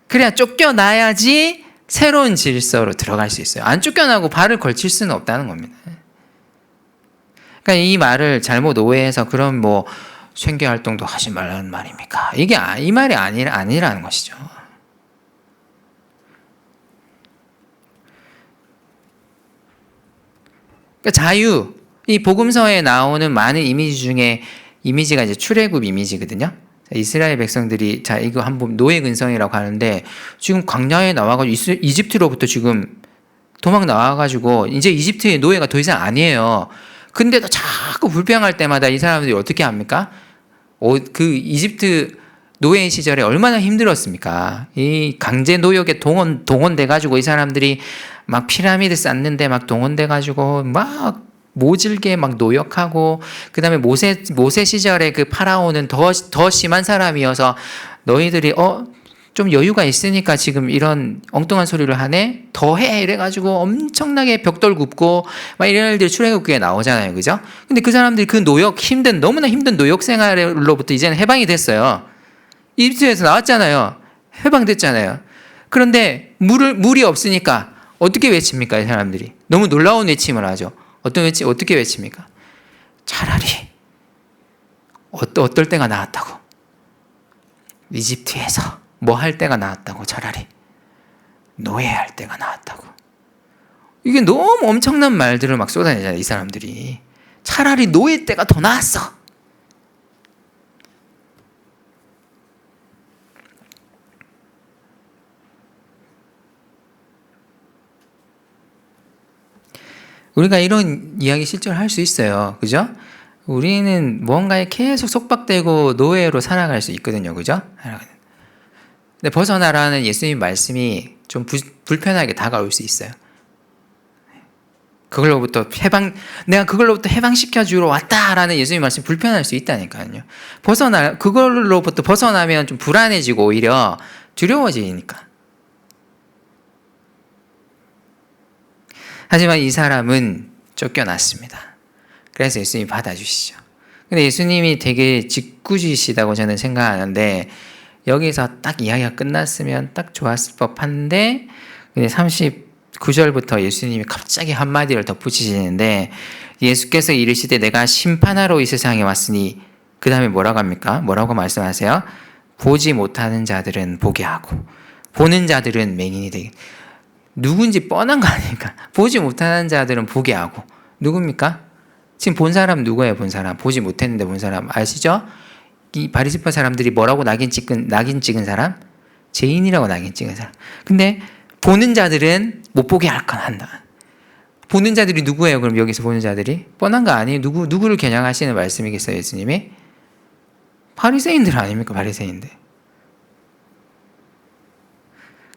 그래야 쫓겨나야지 새로운 질서로 들어갈 수 있어요. 안 쫓겨나고 발을 걸칠 수는 없다는 겁니다. 그러니까 이 말을 잘못 오해해서 그럼 뭐宣교 활동도 하지 말라는 말입니까? 이게 이 말이 아니라는 것이죠. 그러니까 자유, 이 복음서에 나오는 많은 이미지 중에 이미지가 이제 출애굽 이미지거든요. 이스라엘 백성들이 자 이거 한번 노예 근성이라고 하는데 지금 광야에 나와가지고 이집트로부터 지금 도망 나와가지고 이제 이집트의 노예가 더 이상 아니에요. 근데도 자꾸 불평할 때마다 이 사람들이 어떻게 합니까? 그 이집트 노예 시절에 얼마나 힘들었습니까? 이 강제 노역에 동원돼가지고 이 사람들이 막 피라미드 쌓는데 막 동원돼가지고 막 모질게 막 노역하고, 그 다음에 모세 시절에 그 파라오는 더 심한 사람이어서 너희들이 좀 여유가 있으니까 지금 이런 엉뚱한 소리를 하네? 더 해! 이래가지고 엄청나게 벽돌 굽고 막 이런 일들이 출애굽기에 나오잖아요. 그죠? 근데 그 사람들이 그 너무나 힘든 노역 생활로부터 이제는 해방이 됐어요. 이집트에서 나왔잖아요. 해방됐잖아요. 그런데 물이 없으니까 어떻게 외칩니까? 이 사람들이. 너무 놀라운 외침을 하죠. 어떻게 외칩니까? 차라리 어떨 때가 나았다고. 이집트에서 뭐 할 때가 나았다고. 차라리 노예할 때가 나았다고. 이게 너무 엄청난 말들을 막 쏟아내잖아요. 이 사람들이. 차라리 노예 때가 더 나았어. 우리가 이런 이야기 실제로 할 수 있어요. 그죠? 우리는 뭔가에 계속 속박되고 노예로 살아갈 수 있거든요. 그죠? 근데 벗어나라는 예수님 말씀이 좀 불편하게 다가올 수 있어요. 내가 그걸로부터 해방시켜 주러 왔다라는 예수님 말씀이 불편할 수 있다니까요. 그걸로부터 벗어나면 좀 불안해지고 오히려 두려워지니까. 하지만 이 사람은 쫓겨났습니다. 그래서 예수님이 받아주시죠. 근데 예수님이 되게 직구지시다고 저는 생각하는데, 여기서 딱 이야기가 끝났으면 딱 좋았을 법한데, 39절부터 예수님이 갑자기 한마디를 덧붙이시는데, 예수께서 이르시되 내가 심판하러 이 세상에 왔으니, 그 다음에 뭐라고 합니까? 뭐라고 말씀하세요? 보지 못하는 자들은 보게 하고 보는 자들은 맹인이 되게. 누군지 뻔한 거 아닙니까? 보지 못하는 자들은 보게 하고. 누굽니까? 지금 본 사람 누구예요? 본 사람. 보지 못했는데 본 사람 아시죠? 이 바리새파 사람들이 뭐라고 낙인 찍은 사람? 죄인이라고 낙인 찍은 사람. 근데 보는 자들은 못 보게 할 건 한다. 보는 자들이 누구예요? 그럼 여기서 보는 자들이? 뻔한 거 아니에요? 누구를 겨냥하시는 말씀이겠어요, 예수님이? 바리새인들 아닙니까? 바리새인들.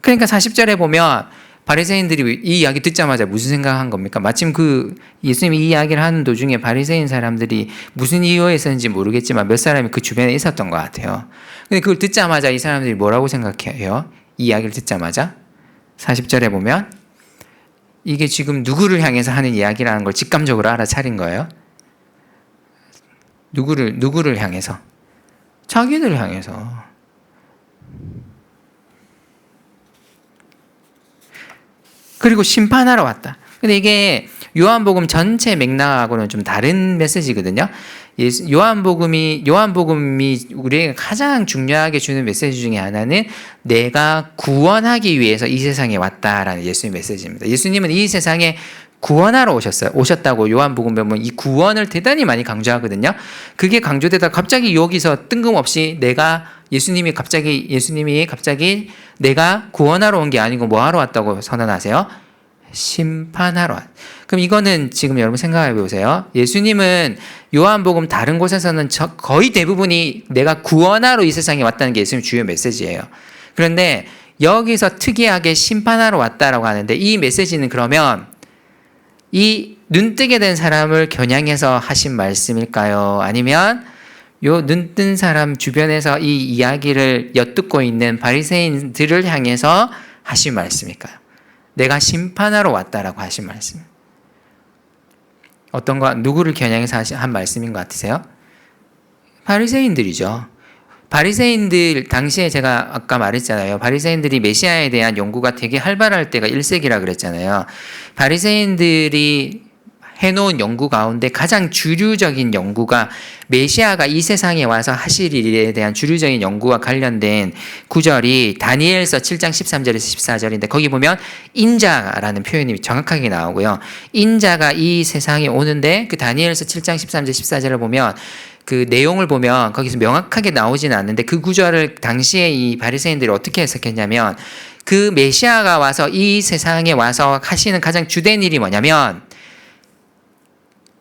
그러니까 40절에 보면 바리새인들이 이 이야기 듣자마자 무슨 생각한 겁니까? 마침 그 예수님이 이 이야기를 하는 도중에 바리새인 사람들이 무슨 이유에서인지 모르겠지만 몇 사람이 그 주변에 있었던 것 같아요. 근데 그걸 듣자마자 이 사람들이 뭐라고 생각해요? 이 이야기를 듣자마자 40절에 보면 이게 지금 누구를 향해서 하는 이야기라는 걸 직감적으로 알아차린 거예요. 누구를 향해서? 자기들을 향해서. 그리고 심판하러 왔다. 근데 이게 요한복음 전체 맥락하고는 좀 다른 메시지거든요. 요한복음이 우리에게 가장 중요하게 주는 메시지 중에 하나는 내가 구원하기 위해서 이 세상에 왔다라는 예수님 메시지입니다. 예수님은 이 세상에 구원하러 오셨다고 요한복음 보면 이 구원을 대단히 많이 강조하거든요. 그게 강조되다 갑자기 여기서 뜬금없이 예수님이 갑자기 내가 구원하러 온 게 아니고 뭐 하러 왔다고 선언하세요? 심판하러 왔. 그럼 이거는 지금 여러분 생각해 보세요. 예수님은 요한복음 다른 곳에서는 거의 대부분이 내가 구원하러 이 세상에 왔다는 게 예수님 주요 메시지예요. 그런데 여기서 특이하게 심판하러 왔다라고 하는데 이 메시지는 그러면 이 눈뜨게 된 사람을 겨냥해서 하신 말씀일까요? 아니면 요 눈뜬 사람 주변에서 이 이야기를 엿듣고 있는 바리새인들을 향해서 하신 말씀일까요? 내가 심판하러 왔다라고 하신 말씀. 누구를 겨냥해서 한 말씀인 것 같으세요? 바리새인들이죠. 바리새인들 당시에 제가 아까 말했잖아요. 바리새인들이 메시아에 대한 연구가 되게 활발할 때가 1세기라 그랬잖아요. 바리새인들이 해놓은 연구 가운데 가장 주류적인 연구가 메시아가 이 세상에 와서 하실 일에 대한 주류적인 연구와 관련된 구절이 다니엘서 7장 13절에서 14절인데 거기 보면 인자라는 표현이 정확하게 나오고요. 인자가 이 세상에 오는데 그 다니엘서 7장 13절 14절을 보면 그 내용을 보면 거기서 명확하게 나오지는 않는데 그 구절을 당시에 이 바리새인들이 어떻게 해석했냐면 그 메시아가 와서 이 세상에 와서 하시는 가장 주된 일이 뭐냐면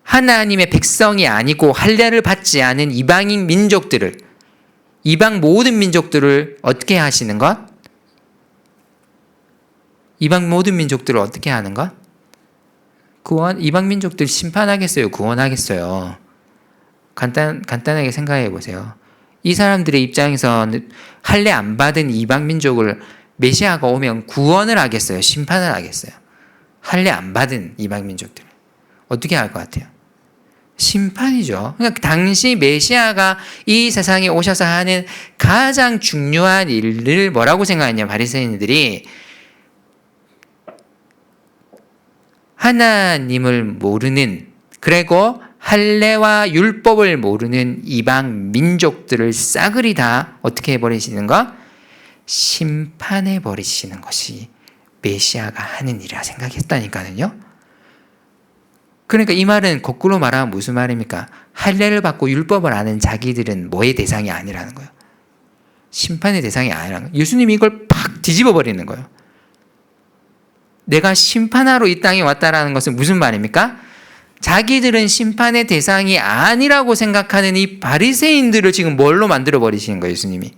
하나님의 백성이 아니고 할례를 받지 않은 이방인 민족들을, 이방 모든 민족들을 어떻게 하시는 것? 이방 모든 민족들을 어떻게 하는 것? 이방 민족들 심판하겠어요? 구원하겠어요? 간단하게 생각해 보세요. 이 사람들의 입장에서는 할례 안 받은 이방 민족을 메시아가 오면 구원을 하겠어요? 심판을 하겠어요? 할례 안 받은 이방 민족들 어떻게 할 것 같아요? 심판이죠. 그러니까 당시 메시아가 이 세상에 오셔서 하는 가장 중요한 일을 뭐라고 생각했냐, 바리새인들이 하나님을 모르는, 그리고 할례와 율법을 모르는 이방 민족들을 싸그리 다 어떻게 해버리시는 것? 심판해버리시는 것이 메시아가 하는 일이라 생각했다니까요. 그러니까 이 말은 거꾸로 말하면 무슨 말입니까? 할례를 받고 율법을 아는 자기들은 뭐의 대상이 아니라는 거예요. 심판의 대상이 아니라는 거예요. 예수님이 이걸 팍 뒤집어 버리는 거예요. 내가 심판하러 이 땅에 왔다라는 것은 무슨 말입니까? 자기들은 심판의 대상이 아니라고 생각하는 이 바리새인들을 지금 뭘로 만들어 버리시는 거예요, 예수님이?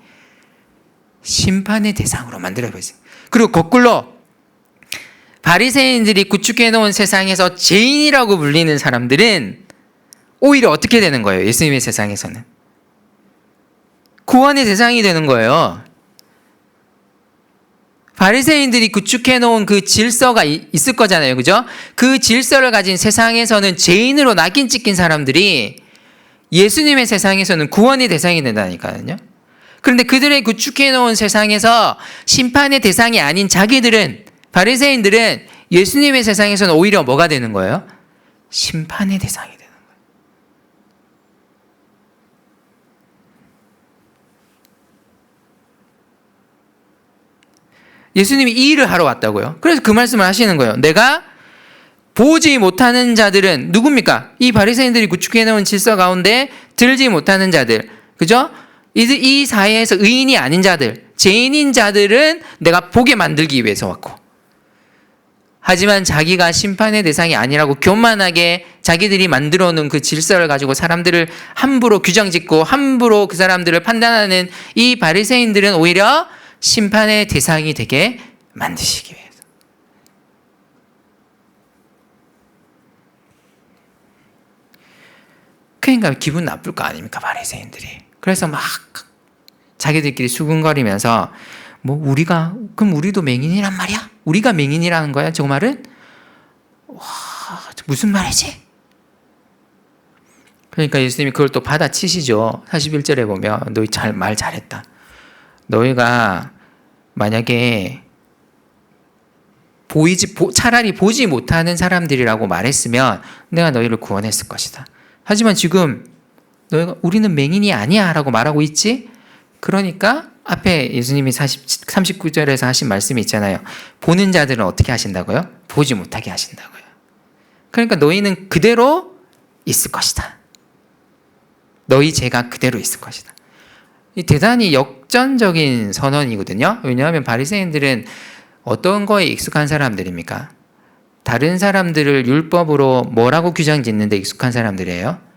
심판의 대상으로 만들어 버리세요. 그리고 거꾸로 바리새인들이 구축해 놓은 세상에서 죄인이라고 불리는 사람들은 오히려 어떻게 되는 거예요? 예수님의 세상에서는 구원의 대상이 되는 거예요. 바리새인들이 구축해 놓은 그 질서가 있을 거잖아요, 그죠? 그 질서를 가진 세상에서는 죄인으로 낙인 찍힌 사람들이 예수님의 세상에서는 구원의 대상이 된다니까요. 그런데 그들의 구축해 놓은 세상에서 심판의 대상이 아닌 자기들은, 바리새인들은 예수님의 세상에서는 오히려 뭐가 되는 거예요? 심판의 대상이 되는 거예요. 예수님이 이 일을 하러 왔다고요. 그래서 그 말씀을 하시는 거예요. 내가 보지 못하는 자들은 누굽니까? 이 바리새인들이 구축해 놓은 질서 가운데 들지 못하는 자들, 그죠? 이 사회에서 의인이 아닌 자들, 죄인인 자들은 내가 보게 만들기 위해서 왔고, 하지만 자기가 심판의 대상이 아니라고 교만하게 자기들이 만들어 놓은 그 질서를 가지고 사람들을 함부로 규정짓고 함부로 그 사람들을 판단하는 이 바리새인들은 오히려 심판의 대상이 되게 만드시기 위해서. 그러니까 기분 나쁠 거 아닙니까, 바리새인들이. 그래서 막 자기들끼리 수군거리면서 그럼 우리도 맹인이란 말이야? 우리가 맹인이라는 거야, 저 말은? 와, 무슨 말이지? 그러니까 예수님이 그걸 또 받아치시죠. 41절에 보면 너희 말 잘했다. 너희가 만약에 차라리 보지 못하는 사람들이라고 말했으면 내가 너희를 구원했을 것이다. 하지만 지금 너희가 우리는 맹인이 아니야 라고 말하고 있지? 그러니까 앞에 예수님이 39절에서 하신 말씀이 있잖아요. 보는 자들은 어떻게 하신다고요? 보지 못하게 하신다고요. 그러니까 너희는 그대로 있을 것이다. 너희 죄가 그대로 있을 것이다. 이 대단히 역전적인 선언이거든요. 왜냐하면 바리새인들은 어떤 거에 익숙한 사람들입니까? 다른 사람들을 율법으로 뭐라고 규정짓는 데 익숙한 사람들이에요?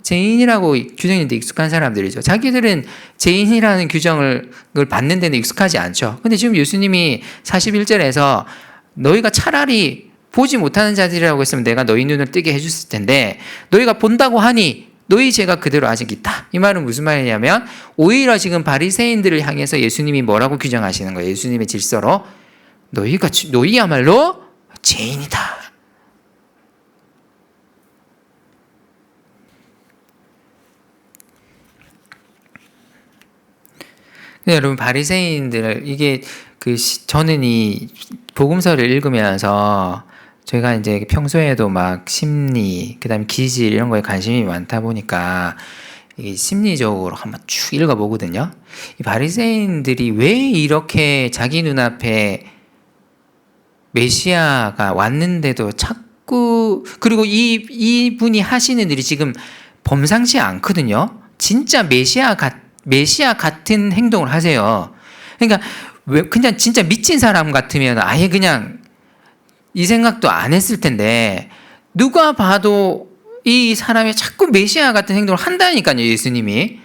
죄인이라고 규정짓는 데 익숙한 사람들이죠. 자기들은 죄인이라는 규정을 받는 데는 익숙하지 않죠. 근데 지금 예수님이 41절에서 너희가 차라리 보지 못하는 자들이라고 했으면 내가 너희 눈을 뜨게 해줬을 텐데 너희가 본다고 하니 너희 죄가 그대로 아직 있다. 이 말은 무슨 말이냐면 오히려 지금 바리새인들을 향해서 예수님이 뭐라고 규정하시는 거예요. 예수님의 질서로 너희야말로 죄인이다. 근데 여러분 바리새인들 이게 저는 이 복음서를 읽으면서 제가 이제 평소에도 막 심리, 그다음에 기질 이런 거에 관심이 많다 보니까 이 심리적으로 한번 쭉 읽어보거든요. 이 바리새인들이 왜 이렇게 자기 눈앞에 메시아가 왔는데도 자꾸 그리고 이분이 하시는 일이 지금 범상치 않거든요. 진짜 메시아 같은 행동을 하세요. 그러니까 왜 그냥 진짜 미친 사람 같으면 아예 그냥 이 생각도 안 했을 텐데 누가 봐도 이 사람이 자꾸 메시아 같은 행동을 한다니까요. 예수님이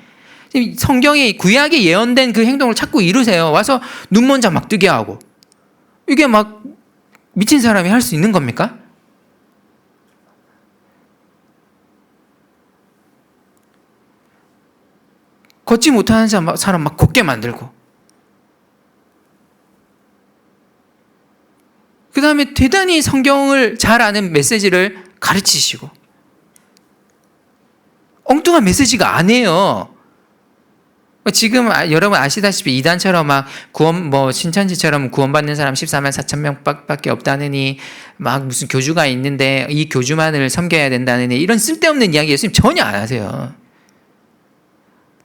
성경에 구약에 예언된 그 행동을 자꾸 이루세요. 와서 눈 먼저 막 뜨게 하고 이게 막 미친 사람이 할 수 있는 겁니까? 걷지 못하는 사람 막 걷게 만들고 그 다음에 대단히 성경을 잘 아는 메시지를 가르치시고 엉뚱한 메시지가 아니에요. 지금 여러분 아시다시피 이단처럼 막 구원 신천지처럼 구원받는 사람 14만 4천 명밖에 없다느니 막 무슨 교주가 있는데 이 교주만을 섬겨야 된다느니 이런 쓸데없는 이야기 예수님 전혀 안 하세요.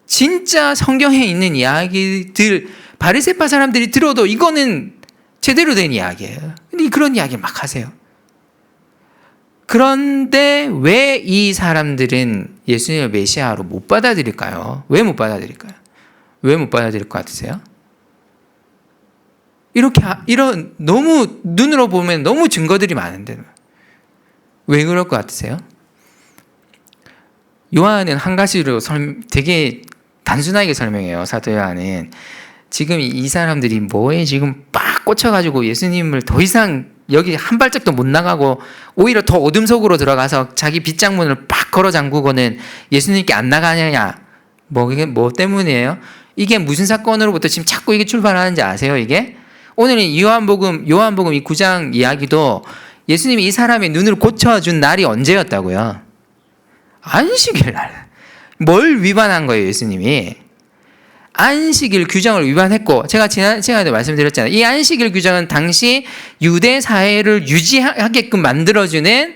진짜 성경에 있는 이야기들 바리새파 사람들이 들어도 이거는 제대로 된 이야기예요. 근데 그런 이야기 막 하세요. 그런데 왜 이 사람들은 예수님을 메시아로 못 받아들일까요? 왜 못 받아들일까요? 왜 못 받아들일 것 같으세요? 이런 너무 눈으로 보면 너무 증거들이 많은데 왜 그럴 것 같으세요? 요한은 한 가지로 되게 단순하게 설명해요. 사도 요한은 지금 이 사람들이 뭐에 지금 빡 꽂혀가지고 예수님을 더 이상 여기 한 발짝도 못 나가고 오히려 더 어둠 속으로 들어가서 자기 빗장문을 빡 걸어 잠그고는 예수님께 안 나가느냐 뭐 때문이에요? 이게 무슨 사건으로부터 지금 자꾸 이게 출발하는지 아세요? 이게 오늘 요한복음 이 9장 이야기도 예수님이 이 사람의 눈을 고쳐준 날이 언제였다고요? 안식일 날. 뭘 위반한 거예요, 예수님이? 안식일 규정을 위반했고, 제가 지난 시간에도 말씀드렸잖아요. 이 안식일 규정은 당시 유대 사회를 유지하게끔 만들어주는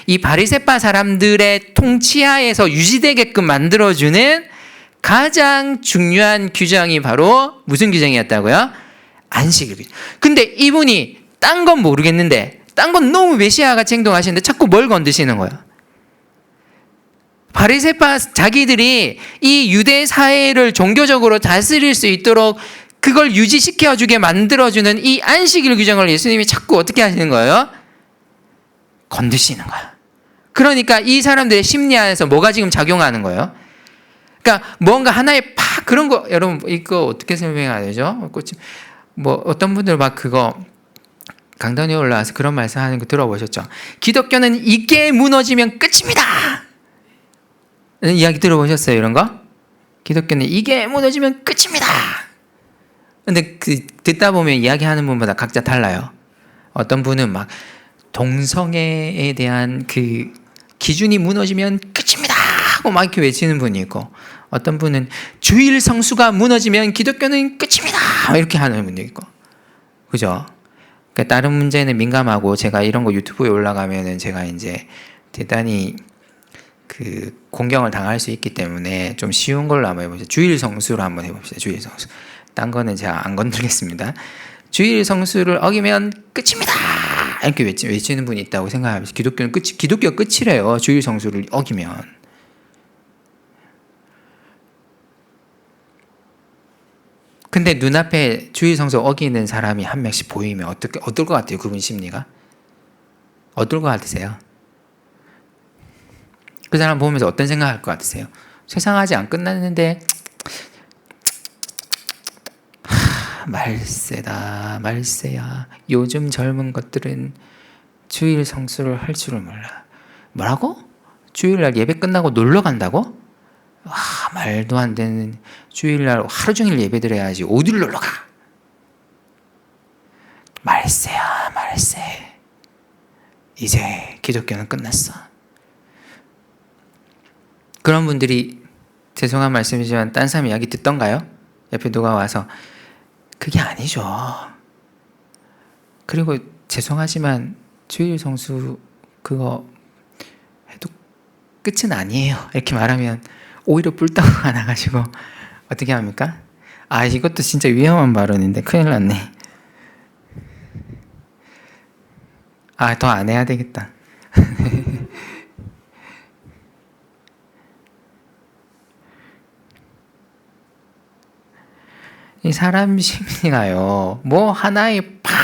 이 바리새파 사람들의 통치하에서 유지되게끔 만들어주는 가장 중요한 규정이 바로 무슨 규정이었다고요? 안식일 규정. 근데 이분이 딴 건 모르겠는데, 딴 건 너무 메시아같이 행동하시는데 자꾸 뭘 건드시는 거예요? 바리새파 자기들이 이 유대 사회를 종교적으로 다스릴 수 있도록 그걸 유지시켜주게 만들어주는 이 안식일 규정을 예수님이 자꾸 어떻게 하시는 거예요? 건드시는 거야. 그러니까 이 사람들의 심리 안에서 뭐가 지금 작용하는 거예요? 그러니까 뭔가 하나의 그런 거 여러분 이거 어떻게 설명해야 되죠? 어떤 분들 막 그거 강단에 올라와서 그런 말씀하는 거 들어보셨죠? 기독교는 이게 무너지면 끝입니다. 이야기 들어보셨어요? 이런 거? 기독교는 이게 무너지면 끝입니다. 근데 듣다 보면 이야기하는 분마다 각자 달라요. 어떤 분은 막 동성애에 대한 그 기준이 무너지면 끝입니다 하고 막 이렇게 외치는 분이 있고, 어떤 분은 주일 성수가 무너지면 기독교는 끝입니다 이렇게 하는 분도 있고, 그죠? 그러니까 다른 문제는 민감하고 제가 이런 거 유튜브에 올라가면은 제가 이제 대단히 공경을 당할 수 있기 때문에 좀 쉬운 걸로 한번 해보죠. 주일 성수로 한번 해봅시다. 주일 성수. 딴 거는 제가 안 건드리겠습니다. 주일 성수를 어기면 끝입니다 이렇게 외치는 분이 있다고 생각하면서 기독교가 끝이래요. 주일 성수를 어기면. 근데 눈앞에 주일 성수 어기는 사람이 한 명씩 보이면 어떨 것 같아요? 그분 심리가? 어떨 것 같으세요? 그 사람 보면서 어떤 생각할 것 같으세요? 세상 아직 안 끝났는데 말세다 말세야. 요즘 젊은 것들은 주일 성수를 할 줄을 몰라. 뭐라고? 주일날 예배 끝나고 놀러 간다고? 와, 말도 안 되는. 주일날 하루 종일 예배 드려야지 어딜 놀러 가? 말세야 말세. 이제 기독교는 끝났어. 그런 분들이, 죄송한 말씀이지만 딴 사람 이야기 듣던가요? 옆에 누가 와서 그게 아니죠. 그리고 죄송하지만 주일 성수 그거 해도 끝은 아니에요. 이렇게 말하면 오히려 뿔따구가 나가지고 어떻게 합니까? 아, 이것도 진짜 위험한 발언인데 큰일 났네. 아, 더 안 해야 되겠다. 이 사람 심리가요, 뭐 하나에 팍.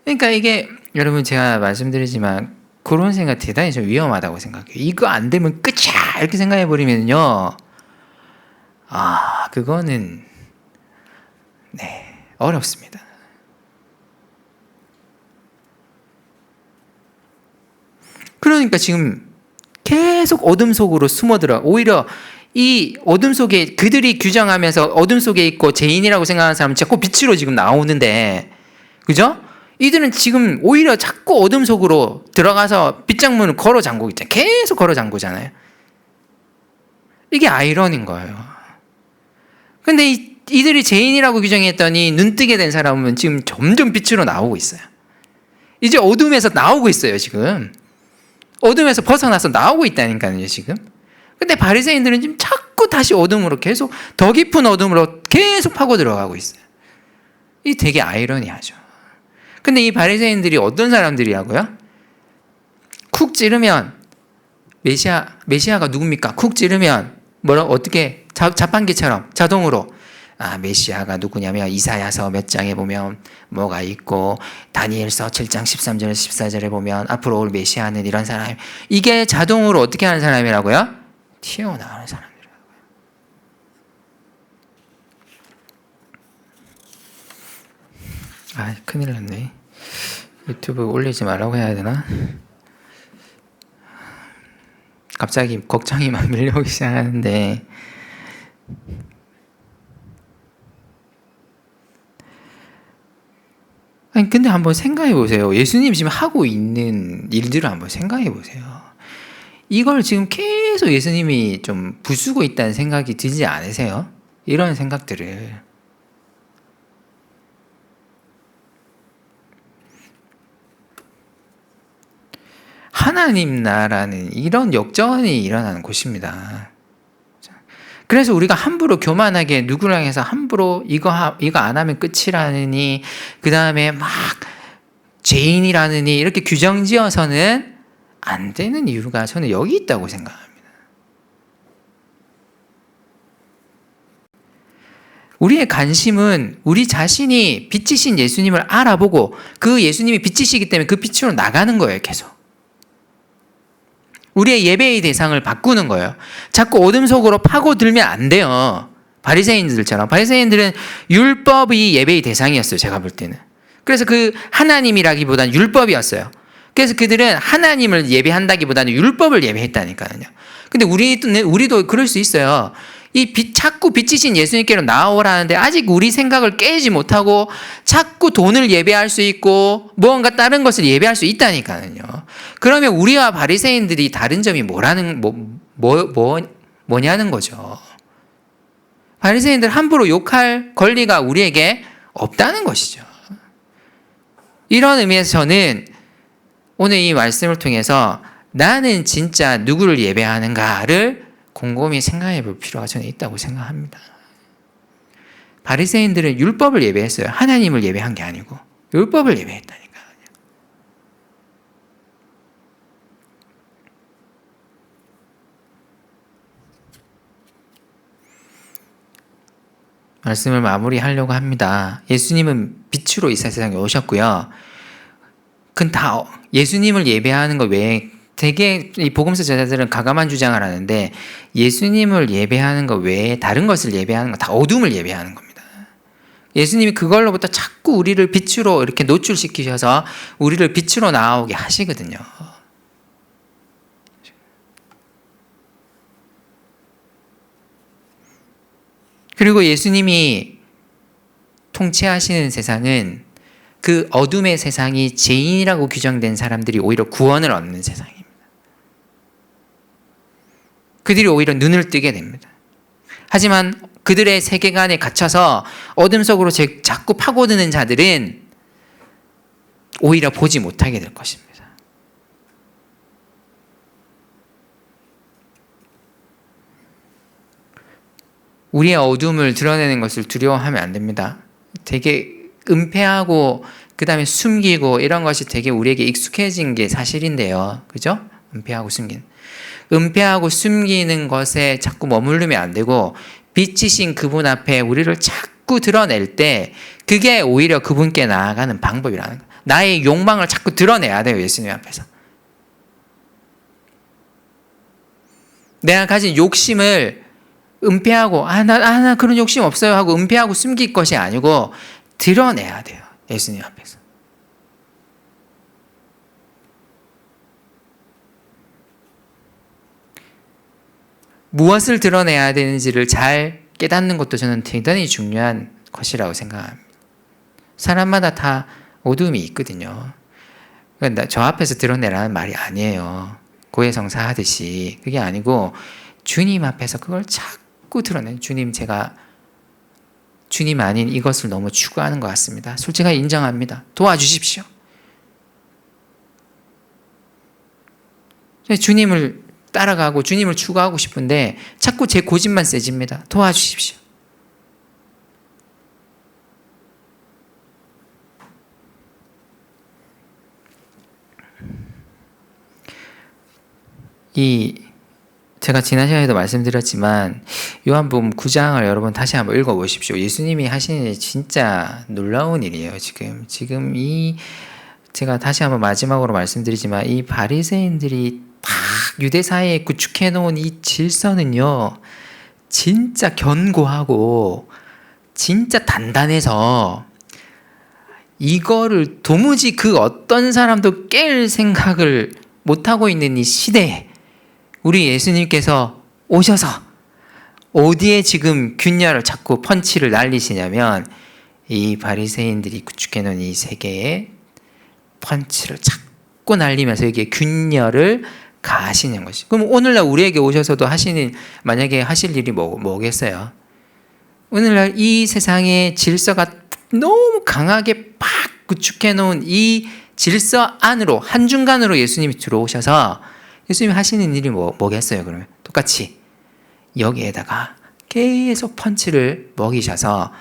그러니까 이게 여러분 제가 말씀드리지만 그런 생각 대단히 좀 위험하다고 생각해요. 이거 안 되면 끝이야 이렇게 생각해 버리면요, 아, 그거는 네, 어렵습니다. 그러니까 지금 계속 어둠 속으로 숨어들어. 오히려 이 어둠 속에 그들이 규정하면서 어둠 속에 있고 죄인이라고 생각하는 사람은 자꾸 빛으로 지금 나오는데, 그죠? 이들은 지금 오히려 자꾸 어둠 속으로 들어가서 빗장문을 걸어 잠그고 있잖아요. 계속 걸어 잠그잖아요. 이게 아이러니인 거예요. 근데 이들이 죄인이라고 규정했더니 눈뜨게 된 사람은 지금 점점 빛으로 나오고 있어요. 이제 어둠에서 나오고 있어요. 지금 어둠에서 벗어나서 나오고 있다니까요 지금. 근데 바리새인들은 지금 자꾸 다시 어둠으로, 계속 더 깊은 어둠으로 계속 파고 들어가고 있어요. 이 되게 아이러니하죠. 근데 이 바리새인들이 어떤 사람들이라고요? 쿡 찌르면 메시아가 누굽니까? 쿡 찌르면 어떻게 자판기처럼 자동으로, 아, 메시아가 누구냐면 이사야서 몇 장에 보면 뭐가 있고, 다니엘서 7장 13절 14절에 보면 앞으로 올 메시아는 이런 사람. 이게 자동으로 어떻게 하는 사람이라고요? 튀어나오는 사람들이라고요. 아, 큰일 났네. 유튜브 올리지 말라고 해야 되나? 갑자기 걱정이 막 밀려오기 시작하는데, 아니 근데 한번 생각해 보세요. 예수님 지금 하고 있는 일들을 한번 생각해 보세요. 이걸 지금 계속 예수님이 좀 부수고 있다는 생각이 들지 않으세요? 이런 생각들을. 하나님 나라는 이런 역전이 일어나는 곳입니다. 그래서 우리가 함부로 교만하게 누구랑 해서 함부로 이거 안 하면 끝이라느니, 그 다음에 막 죄인이라느니 이렇게 규정 지어서는 안 되는 이유가 저는 여기 있다고 생각합니다. 우리의 관심은 우리 자신이 빛이신 예수님을 알아보고 그 예수님이 빛이시기 때문에 그 빛으로 나가는 거예요. 계속 우리의 예배의 대상을 바꾸는 거예요. 자꾸 어둠 속으로 파고들면 안 돼요. 바리새인들처럼. 바리새인들은 율법이 예배의 대상이었어요. 제가 볼 때는. 그래서 그 하나님이라기보다는 율법이었어요. 그래서 그들은 하나님을 예배한다기보다는 율법을 예배했다니까요. 근데 우리도 그럴 수 있어요. 자꾸 빛이신 예수님께로 나오라는데 아직 우리 생각을 깨지 못하고 자꾸 돈을 예배할 수 있고 무언가 다른 것을 예배할 수 있다니까요. 그러면 우리와 바리새인들이 다른 점이 뭐냐는 거죠. 바리새인들 함부로 욕할 권리가 우리에게 없다는 것이죠. 이런 의미에서 저는 오늘 이 말씀을 통해서 나는 진짜 누구를 예배하는가를 곰곰이 생각해 볼 필요가 저는 있다고 생각합니다. 바리새인들은 율법을 예배했어요. 하나님을 예배한 게 아니고 율법을 예배했다니까요. 말씀을 마무리하려고 합니다. 예수님은 빛으로 이 세상에 오셨고요. 그건 다 예수님을 예배하는 것 외에 되게 이 복음서 제자들은 가감한 주장을 하는데 예수님을 예배하는 것 외에 다른 것을 예배하는 것, 다 어둠을 예배하는 겁니다. 예수님이 그걸로부터 자꾸 우리를 빛으로 이렇게 노출시키셔서 우리를 빛으로 나오게 하시거든요. 그리고 예수님이 통치하시는 세상은 그 어둠의 세상이 죄인이라고 규정된 사람들이 오히려 구원을 얻는 세상입니다. 그들이 오히려 눈을 뜨게 됩니다. 하지만 그들의 세계관에 갇혀서 어둠 속으로 자꾸 파고드는 자들은 오히려 보지 못하게 될 것입니다. 우리의 어둠을 드러내는 것을 두려워하면 안 됩니다. 되게 은폐하고 그 다음에 숨기고 이런 것이 되게 우리에게 익숙해진 게 사실인데요. 그죠? 은폐하고 숨기는 것에 자꾸 머무르면 안 되고 빛이신 그분 앞에 우리를 자꾸 드러낼 때 그게 오히려 그분께 나아가는 방법이라는 거예요. 나의 욕망을 자꾸 드러내야 돼요. 예수님 앞에서. 내가 가진 욕심을 은폐하고 나 그런 욕심 없어요 하고 은폐하고 숨길 것이 아니고 드러내야 돼요. 예수님 앞에서. 무엇을 드러내야 되는지를 잘 깨닫는 것도 저는 대단히 중요한 것이라고 생각합니다. 사람마다 다 어둠이 있거든요. 그러니까 저 앞에서 드러내라는 말이 아니에요. 고해성사 하듯이. 그게 아니고 주님 앞에서 그걸 자꾸 드러내. 제가 주님 아닌 이것을 너무 추구하는 것 같습니다. 솔직하게 인정합니다. 도와주십시오. 주님을 따라가고 주님을 추구하고 싶은데 자꾸 제 고집만 세집니다. 도와주십시오. 제가 지난 시간에도 말씀드렸지만 요한복음 9장을 여러분 다시 한번 읽어보십시오. 예수님이 하시는 일이 진짜 놀라운 일이에요. 지금 제가 다시 한번 마지막으로 말씀드리지만 이 바리새인들이 다 유대사회에 구축해 놓은 이 질서는요, 진짜 견고하고 진짜 단단해서 이거를 도무지 그 어떤 사람도 깰 생각을 못하고 있는 이 시대에 우리 예수님께서 오셔서 어디에 지금 균열을 자꾸 펀치를 날리시냐면 이 바리새인들이 구축해 놓은 이 세계에 펀치를 자꾸 날리면서 여기에 균열을 가하시는 것이. 그럼 오늘날 우리에게 오셔서도 만약에 하실 일이 뭐겠어요? 오늘날 이 세상의 질서가 너무 강하게 팍 구축해 놓은 이 질서 안으로 한중간으로 예수님이 들어오셔서 예수님이 하시는 일이 뭐겠어요? 그러면 똑같이 여기에다가 계속 펀치를 먹이셔서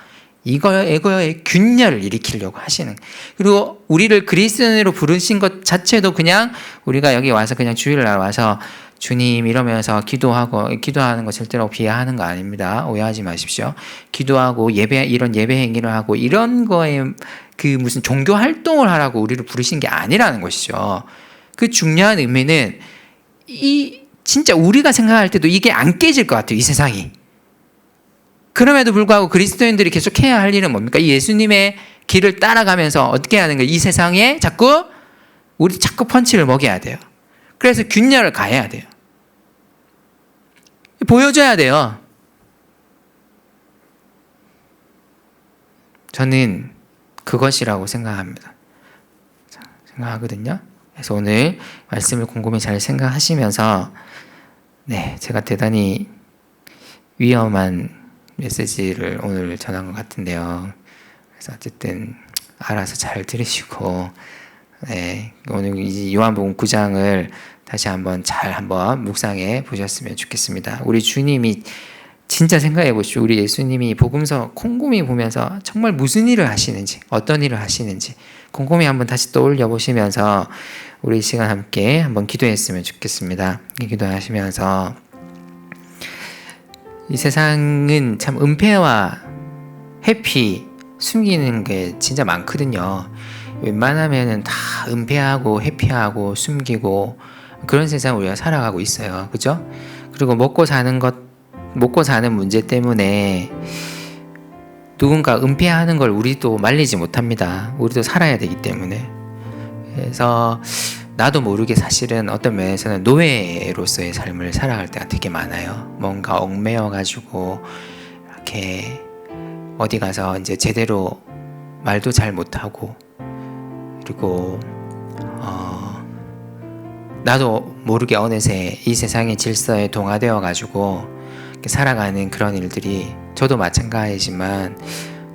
이거의 균열을 일으키려고 하시는. 그리고 우리를 그리스도인으로 부르신 것 자체도 그냥 우리가 여기 와서 그냥 주일날 와서 주님 이러면서 기도하는 거 절대로 비하하는 거 아닙니다. 오해하지 마십시오. 기도하고 이런 예배 행위를 하고 이런 거에 그 무슨 종교 활동을 하라고 우리를 부르신 게 아니라는 것이죠. 그 중요한 의미는 진짜 우리가 생각할 때도 이게 안 깨질 것 같아요. 이 세상이. 그럼에도 불구하고 그리스도인들이 계속 해야 할 일은 뭡니까? 이 예수님의 길을 따라가면서 어떻게 하는 거예요? 이 세상에 우리 자꾸 펀치를 먹여야 돼요. 그래서 균열을 가해야 돼요. 보여줘야 돼요. 저는 그것이라고 생각하거든요. 그래서 오늘 말씀을 곰곰이 잘 생각하시면서 제가 대단히 위험한 메시지를 오늘 전한 것 같은데요. 그래서 어쨌든 알아서 잘 들으시고 오늘 이 요한복음 9장을 다시 한번 묵상해 보셨으면 좋겠습니다. 우리 주님이 진짜 생각해 보십시오. 우리 예수님이 복음서 곰곰이 보면서 정말 무슨 일을 하시는지, 어떤 일을 하시는지 곰곰이 한번 다시 떠올려 보시면서 우리 이 시간 함께 한번 기도했으면 좋겠습니다. 기도하시면서 이 세상은 참 은폐와 회피, 숨기는 게 진짜 많거든요. 웬만하면은 다 은폐하고 회피하고 숨기고 그런 세상 우리가 살아가고 있어요. 그죠? 그리고 먹고 사는 문제 때문에 누군가 은폐하는 걸 우리도 말리지 못합니다. 우리도 살아야 되기 때문에. 그래서 나도 모르게 사실은 어떤 면에서는 노예로서의 삶을 살아갈 때가 되게 많아요. 뭔가 얽매여 가지고 이렇게 어디 가서 이제 제대로 말도 잘 못하고, 그리고 나도 모르게 어느새 이 세상의 질서에 동화되어 가지고 살아가는 그런 일들이 저도 마찬가지지만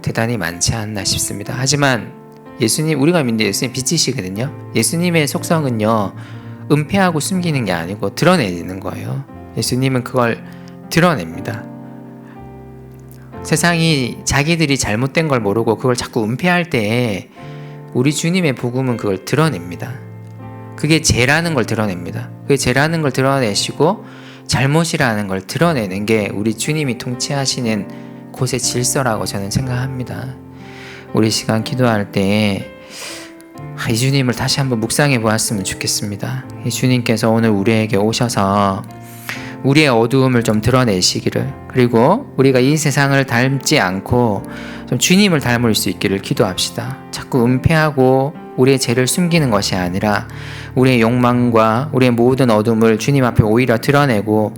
대단히 많지 않나 싶습니다. 하지만 예수님, 우리가 믿는 예수님 빛이시거든요. 예수님의 속성은요, 은폐하고 숨기는 게 아니고 드러내는 거예요. 예수님은 그걸 드러냅니다. 세상이 자기들이 잘못된 걸 모르고 그걸 자꾸 은폐할 때에 우리 주님의 복음은 그걸 드러냅니다. 그게 죄라는 걸 드러냅니다. 그게 죄라는 걸 드러내시고 잘못이라는 걸 드러내는 게 우리 주님이 통치하시는 곳의 질서라고 저는 생각합니다. 우리 시간 기도할 때에 이 주님을 다시 한번 묵상해 보았으면 좋겠습니다. 이 주님께서 오늘 우리에게 오셔서 우리의 어두움을 좀 드러내시기를, 그리고 우리가 이 세상을 닮지 않고 좀 주님을 닮을 수 있기를 기도합시다. 자꾸 은폐하고 우리의 죄를 숨기는 것이 아니라 우리의 욕망과 우리의 모든 어둠을 주님 앞에 오히려 드러내고,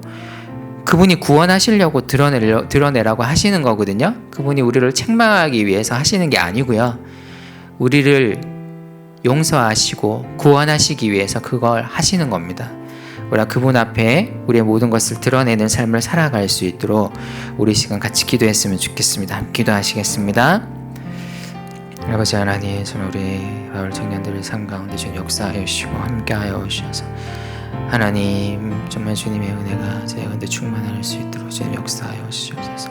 그분이 구원하시려고 드러내라고 하시는 거거든요. 그분이 우리를 책망하기 위해서 하시는 게 아니고요. 우리를 용서하시고 구원하시기 위해서 그걸 하시는 겁니다. 우리가 그분 앞에 우리의 모든 것을 드러내는 삶을 살아갈 수 있도록 우리 시간 같이 기도했으면 좋겠습니다. 기도하시겠습니다. 아버지 하나님, 정말 우리 마을 청년들의 삶 가운데 주님 역사하여 주시고 함께하여 주셔서 하나님, 정말 주님의 은혜가 제 가운데 충만할 수 있도록 주님 역사하여 주시옵소서.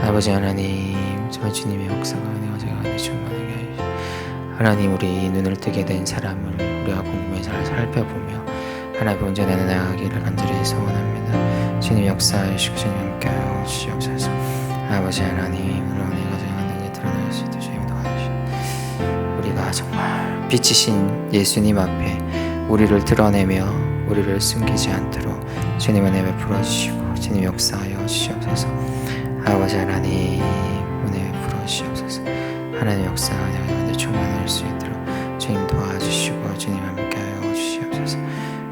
아버지 하나님, 정말 주님의 역사가 은혜가 제 가운데 충만하게 하여 주시옵소서. 하나님, 우리 눈을 뜨게 된 사람을 우리가 궁금해 잘 살펴보며 하나님 온전히 나아가기를 간절히 소원합니다. 주님 역사하여 주시고 주님 함께하여 주시옵소서. 아버지 하나님, 우리 은혜가 제 가운데 드러날 수 있도록 주님 도와주시옵소서. 우리가 정말 빛이신 예수님 앞에 우리를 드러내며 우리를 숨기지 않도록 주님 은혜 베풀어 주시고 주님 역사하여 주시옵소서. 아버지 하나님, 은혜 베풀어 주시옵소서. 하나님 역사가 내가 충만할 수 있도록 주님 도와주시고 주님 함께하여 주시옵소서.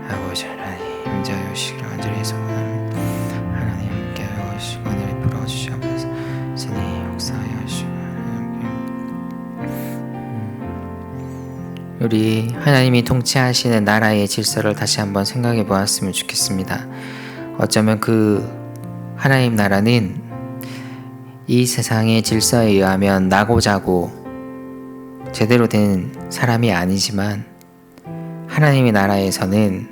아버지 하나님, 임자하여 주시기를 간절히 소원합니다. 하나님 함께하여 주시고 은혜 베풀어 주시옵소서. 주님 역사하여 주시고 우리 하나님이 통치하시는 나라의 질서를 다시 한번 생각해 보았으면 좋겠습니다. 어쩌면 그 하나님 나라는 이 세상의 질서에 의하면 나고 자고 제대로 된 사람이 아니지만, 하나님의 나라에서는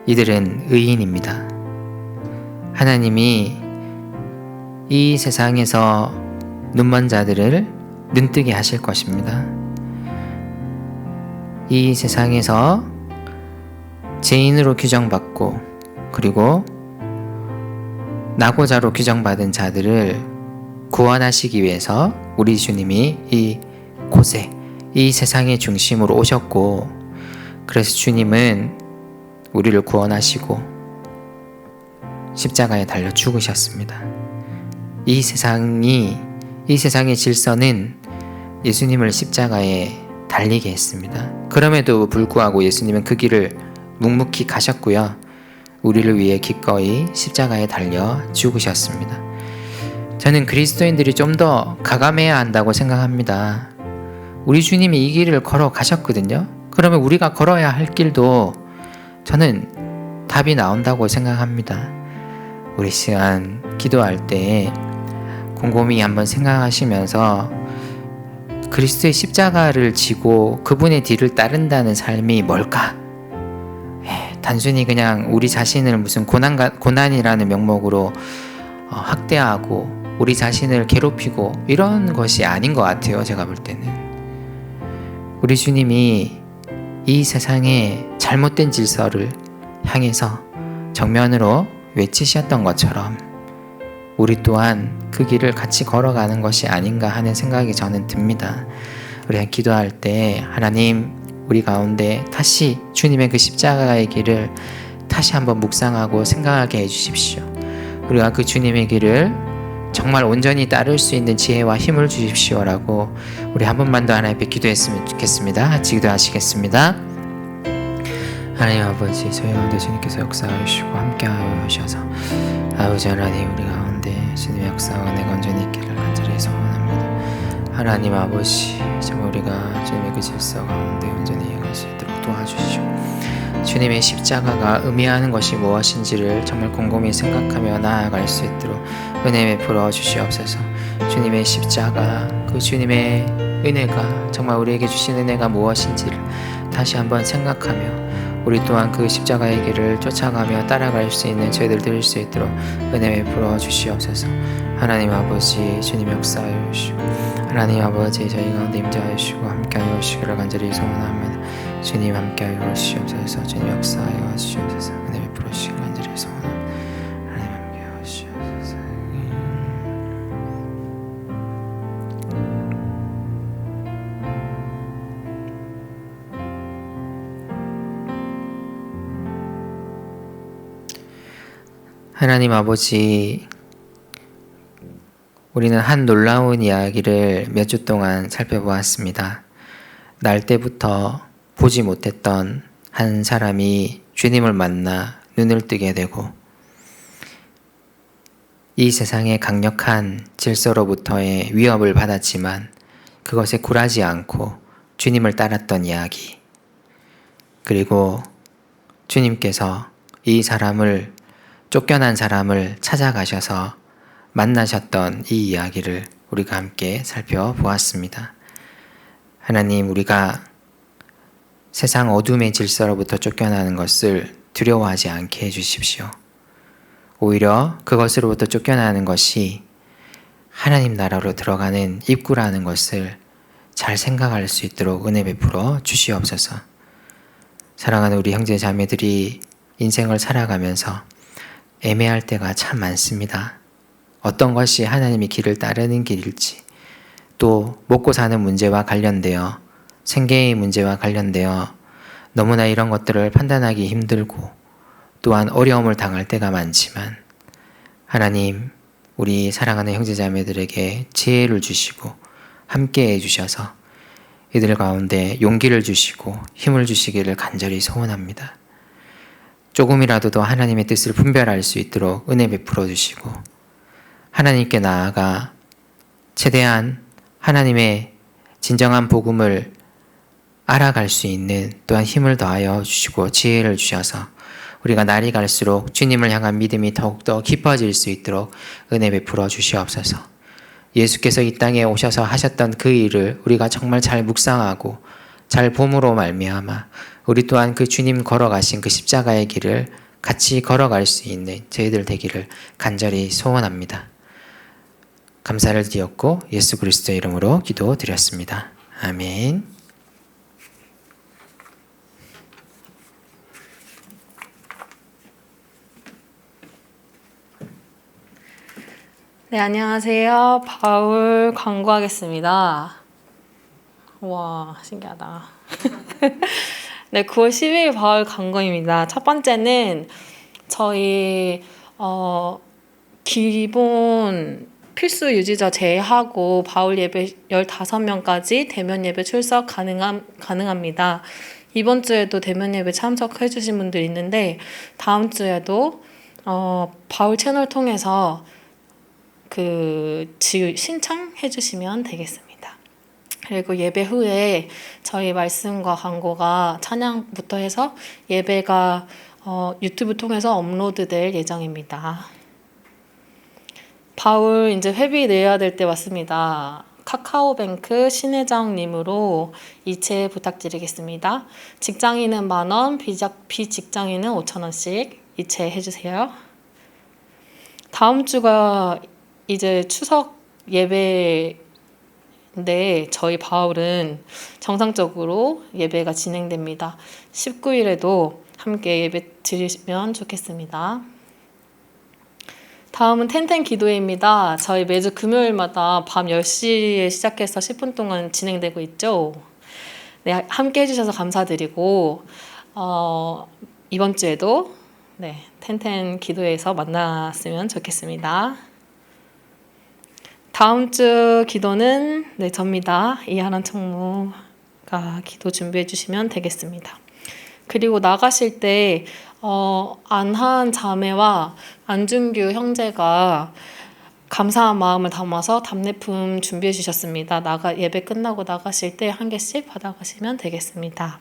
이들은 의인입니다. 하나님이 이 세상에서 눈먼 자들을 눈뜨게 하실 것입니다. 이 세상에서 죄인으로 규정받고 그리고 낙오자로 규정받은 자들을 구원하시기 위해서 우리 주님이 이 곳에, 이 세상의 중심으로 오셨고, 그래서 주님은 우리를 구원하시고 십자가에 달려 죽으셨습니다. 이 세상의 질서는 예수님을 십자가에 달리게 했습니다. 그럼에도 불구하고 예수님은 그 길을 묵묵히 가셨고요. 우리를 위해 기꺼이 십자가에 달려 죽으셨습니다. 저는 그리스도인들이 좀 더 가감해야 한다고 생각합니다. 우리 주님이 이 길을 걸어 가셨거든요. 그러면 우리가 걸어야 할 길도 저는 답이 나온다고 생각합니다. 우리 시간 기도할 때 곰곰이 한번 생각하시면서 그리스도의 십자가를 지고 그분의 뒤를 따른다는 삶이 뭘까? 단순히 그냥 우리 자신을 무슨 고난이라는 명목으로 학대하고 우리 자신을 괴롭히고 이런 것이 아닌 것 같아요. 제가 볼 때는 우리 주님이 이 세상의 잘못된 질서를 향해서 정면으로 외치셨던 것처럼 우리 또한 그 길을 같이 걸어가는 것이 아닌가 하는 생각이 저는 듭니다. 우리가 기도할 때 하나님, 우리 가운데 다시 주님의 그 십자가의 길을 다시 한번 묵상하고 생각하게 해주십시오. 우리가 그 주님의 길을 정말 온전히 따를 수 있는 지혜와 힘을 주십시오라고 우리 한 번만 더 하나님 앞에 기도했으면 좋겠습니다. 같이 기도하시겠습니다. 하나님 아버지, 저희 가운데 주님께서 역사하시고 함께하여 주셔서 아버지 하나님, 우리 가운데 주님의 역사와 은혜가 온전히 있기를 간절히 소원합니다. 하나님 아버지, 정말 우리가 주님의 그 질서 가운데 온전히 갈 수 있도록 도와주시고, 주님의 십자가가 의미하는 것이 무엇인지를 정말 곰곰이 생각하며 나아갈 수 있도록 은혜 베풀어 주시옵소서. 주님의 십자가, 그 주님의 은혜가 정말 우리에게 주신 은혜가 무엇인지를 다시 한번 생각하며 우리 또한 그 십자가의 길을 쫓아가며 따라갈 수 있는 저희들 될 수 있도록 은혜 베풀어 주시옵소서. 하나님 아버지, 주님 역사하여 주시고, 하나님 아버지, 저희 가운데 임재하여 주시고 함께하여 주시기를 간절히 소원합니다. 주님 함께하여 주시옵소서. 주님 역사하여 주시옵소서. 은혜 베풀어 주시기를 간절히 소원합니다. 하나님 함께하여 주시옵소서. 하나님 아버지, 우리는 한 놀라운 이야기를 몇 주 동안 살펴보았습니다. 날 때부터 보지 못했던 한 사람이 주님을 만나 눈을 뜨게 되고, 이 세상의 강력한 질서로부터의 위협을 받았지만 그것에 굴하지 않고 주님을 따랐던 이야기, 그리고 주님께서 이 사람을, 쫓겨난 사람을 찾아가셔서 만나셨던 이 이야기를 우리가 함께 살펴보았습니다. 하나님, 우리가 세상 어둠의 질서로부터 쫓겨나는 것을 두려워하지 않게 해주십시오. 오히려 그것으로부터 쫓겨나는 것이 하나님 나라로 들어가는 입구라는 것을 잘 생각할 수 있도록 은혜 베풀어 주시옵소서. 사랑하는 우리 형제 자매들이 인생을 살아가면서 애매할 때가 참 많습니다. 어떤 것이 하나님의 길을 따르는 길일지, 또 먹고 사는 문제와 관련되어, 생계의 문제와 관련되어 너무나 이런 것들을 판단하기 힘들고 또한 어려움을 당할 때가 많지만, 하나님, 우리 사랑하는 형제자매들에게 지혜를 주시고 함께 해주셔서 이들 가운데 용기를 주시고 힘을 주시기를 간절히 소원합니다. 조금이라도 더 하나님의 뜻을 분별할 수 있도록 은혜 베풀어 주시고, 하나님께 나아가 최대한 하나님의 진정한 복음을 알아갈 수 있는 또한 힘을 더하여 주시고 지혜를 주셔서 우리가 날이 갈수록 주님을 향한 믿음이 더욱더 깊어질 수 있도록 은혜 베풀어 주시옵소서. 예수께서 이 땅에 오셔서 하셨던 그 일을 우리가 정말 잘 묵상하고 잘 봄으로 말미암아 우리 또한 그 주님 걸어가신 그 십자가의 길을 같이 걸어갈 수 있는 저희들 되기를 간절히 소원합니다. 감사를 드렸고 예수 그리스도의 이름으로 기도드렸습니다. 아멘. 네, 안녕하세요. 바울 광고하겠습니다. 와, 신기하다. 네, 9월 12일 바울 광고입니다. 첫 번째는 저희 기본 필수 유지자 제외하고 바울 예배 15명까지 대면 예배 출석 가능합니다. 이번 주에도 대면 예배 참석해 주신 분들 있는데 다음 주에도 바울 채널 통해서 신청해 주시면 되겠습니다. 그리고 예배 후에 저희 말씀과 광고가 찬양부터 해서 예배가 유튜브 통해서 업로드될 예정입니다. 바울 이제 회비 내야 될 때 왔습니다. 카카오뱅크 신회장님으로 이체 부탁드리겠습니다. 직장인은 10,000원, 비직장인은 5,000원씩 이체해 주세요. 다음 주가 이제 추석 예배인데 저희 바울은 정상적으로 예배가 진행됩니다. 19일에도 함께 예배 드리면 좋겠습니다. 다음은 텐텐 기도회입니다. 저희 매주 금요일마다 밤 10시에 시작해서 10분 동안 진행되고 있죠. 네, 함께 해주셔서 감사드리고 이번 주에도 텐텐 기도회에서 만났으면 좋겠습니다. 다음 주 기도는 접니다. 이하란 총무가 기도 준비해 주시면 되겠습니다. 그리고 나가실 때 안한 자매와 안준규 형제가 감사한 마음을 담아서 답례품 준비해 주셨습니다. 예배 끝나고 나가실 때 한 개씩 받아가시면 되겠습니다.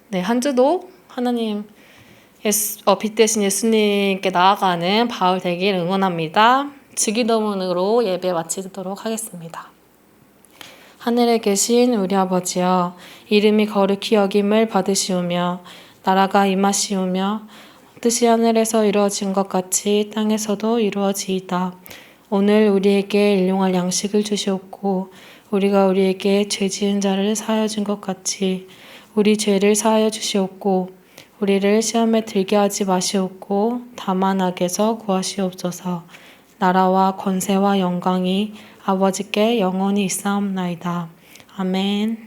네, 한 주도 하나님 빛 대신 예수님께 나아가는 바울 되길 응원합니다. 주기도문으로 예배 마치도록 하겠습니다. 하늘에 계신 우리 아버지여, 이름이 거룩히 여김을 받으시오며 나라가 임하시오며 뜻이 하늘에서 이루어진 것 같이 땅에서도 이루어지이다. 오늘 우리에게 일용할 양식을 주시옵고 우리가 우리에게 죄 지은 자를 사하여 준 것 같이 우리 죄를 사하여 주시옵고 우리를 시험에 들게 하지 마시옵고 다만 악에서 구하시옵소서. 나라와 권세와 영광이 아버지께 영원히 있사옵나이다. 아멘.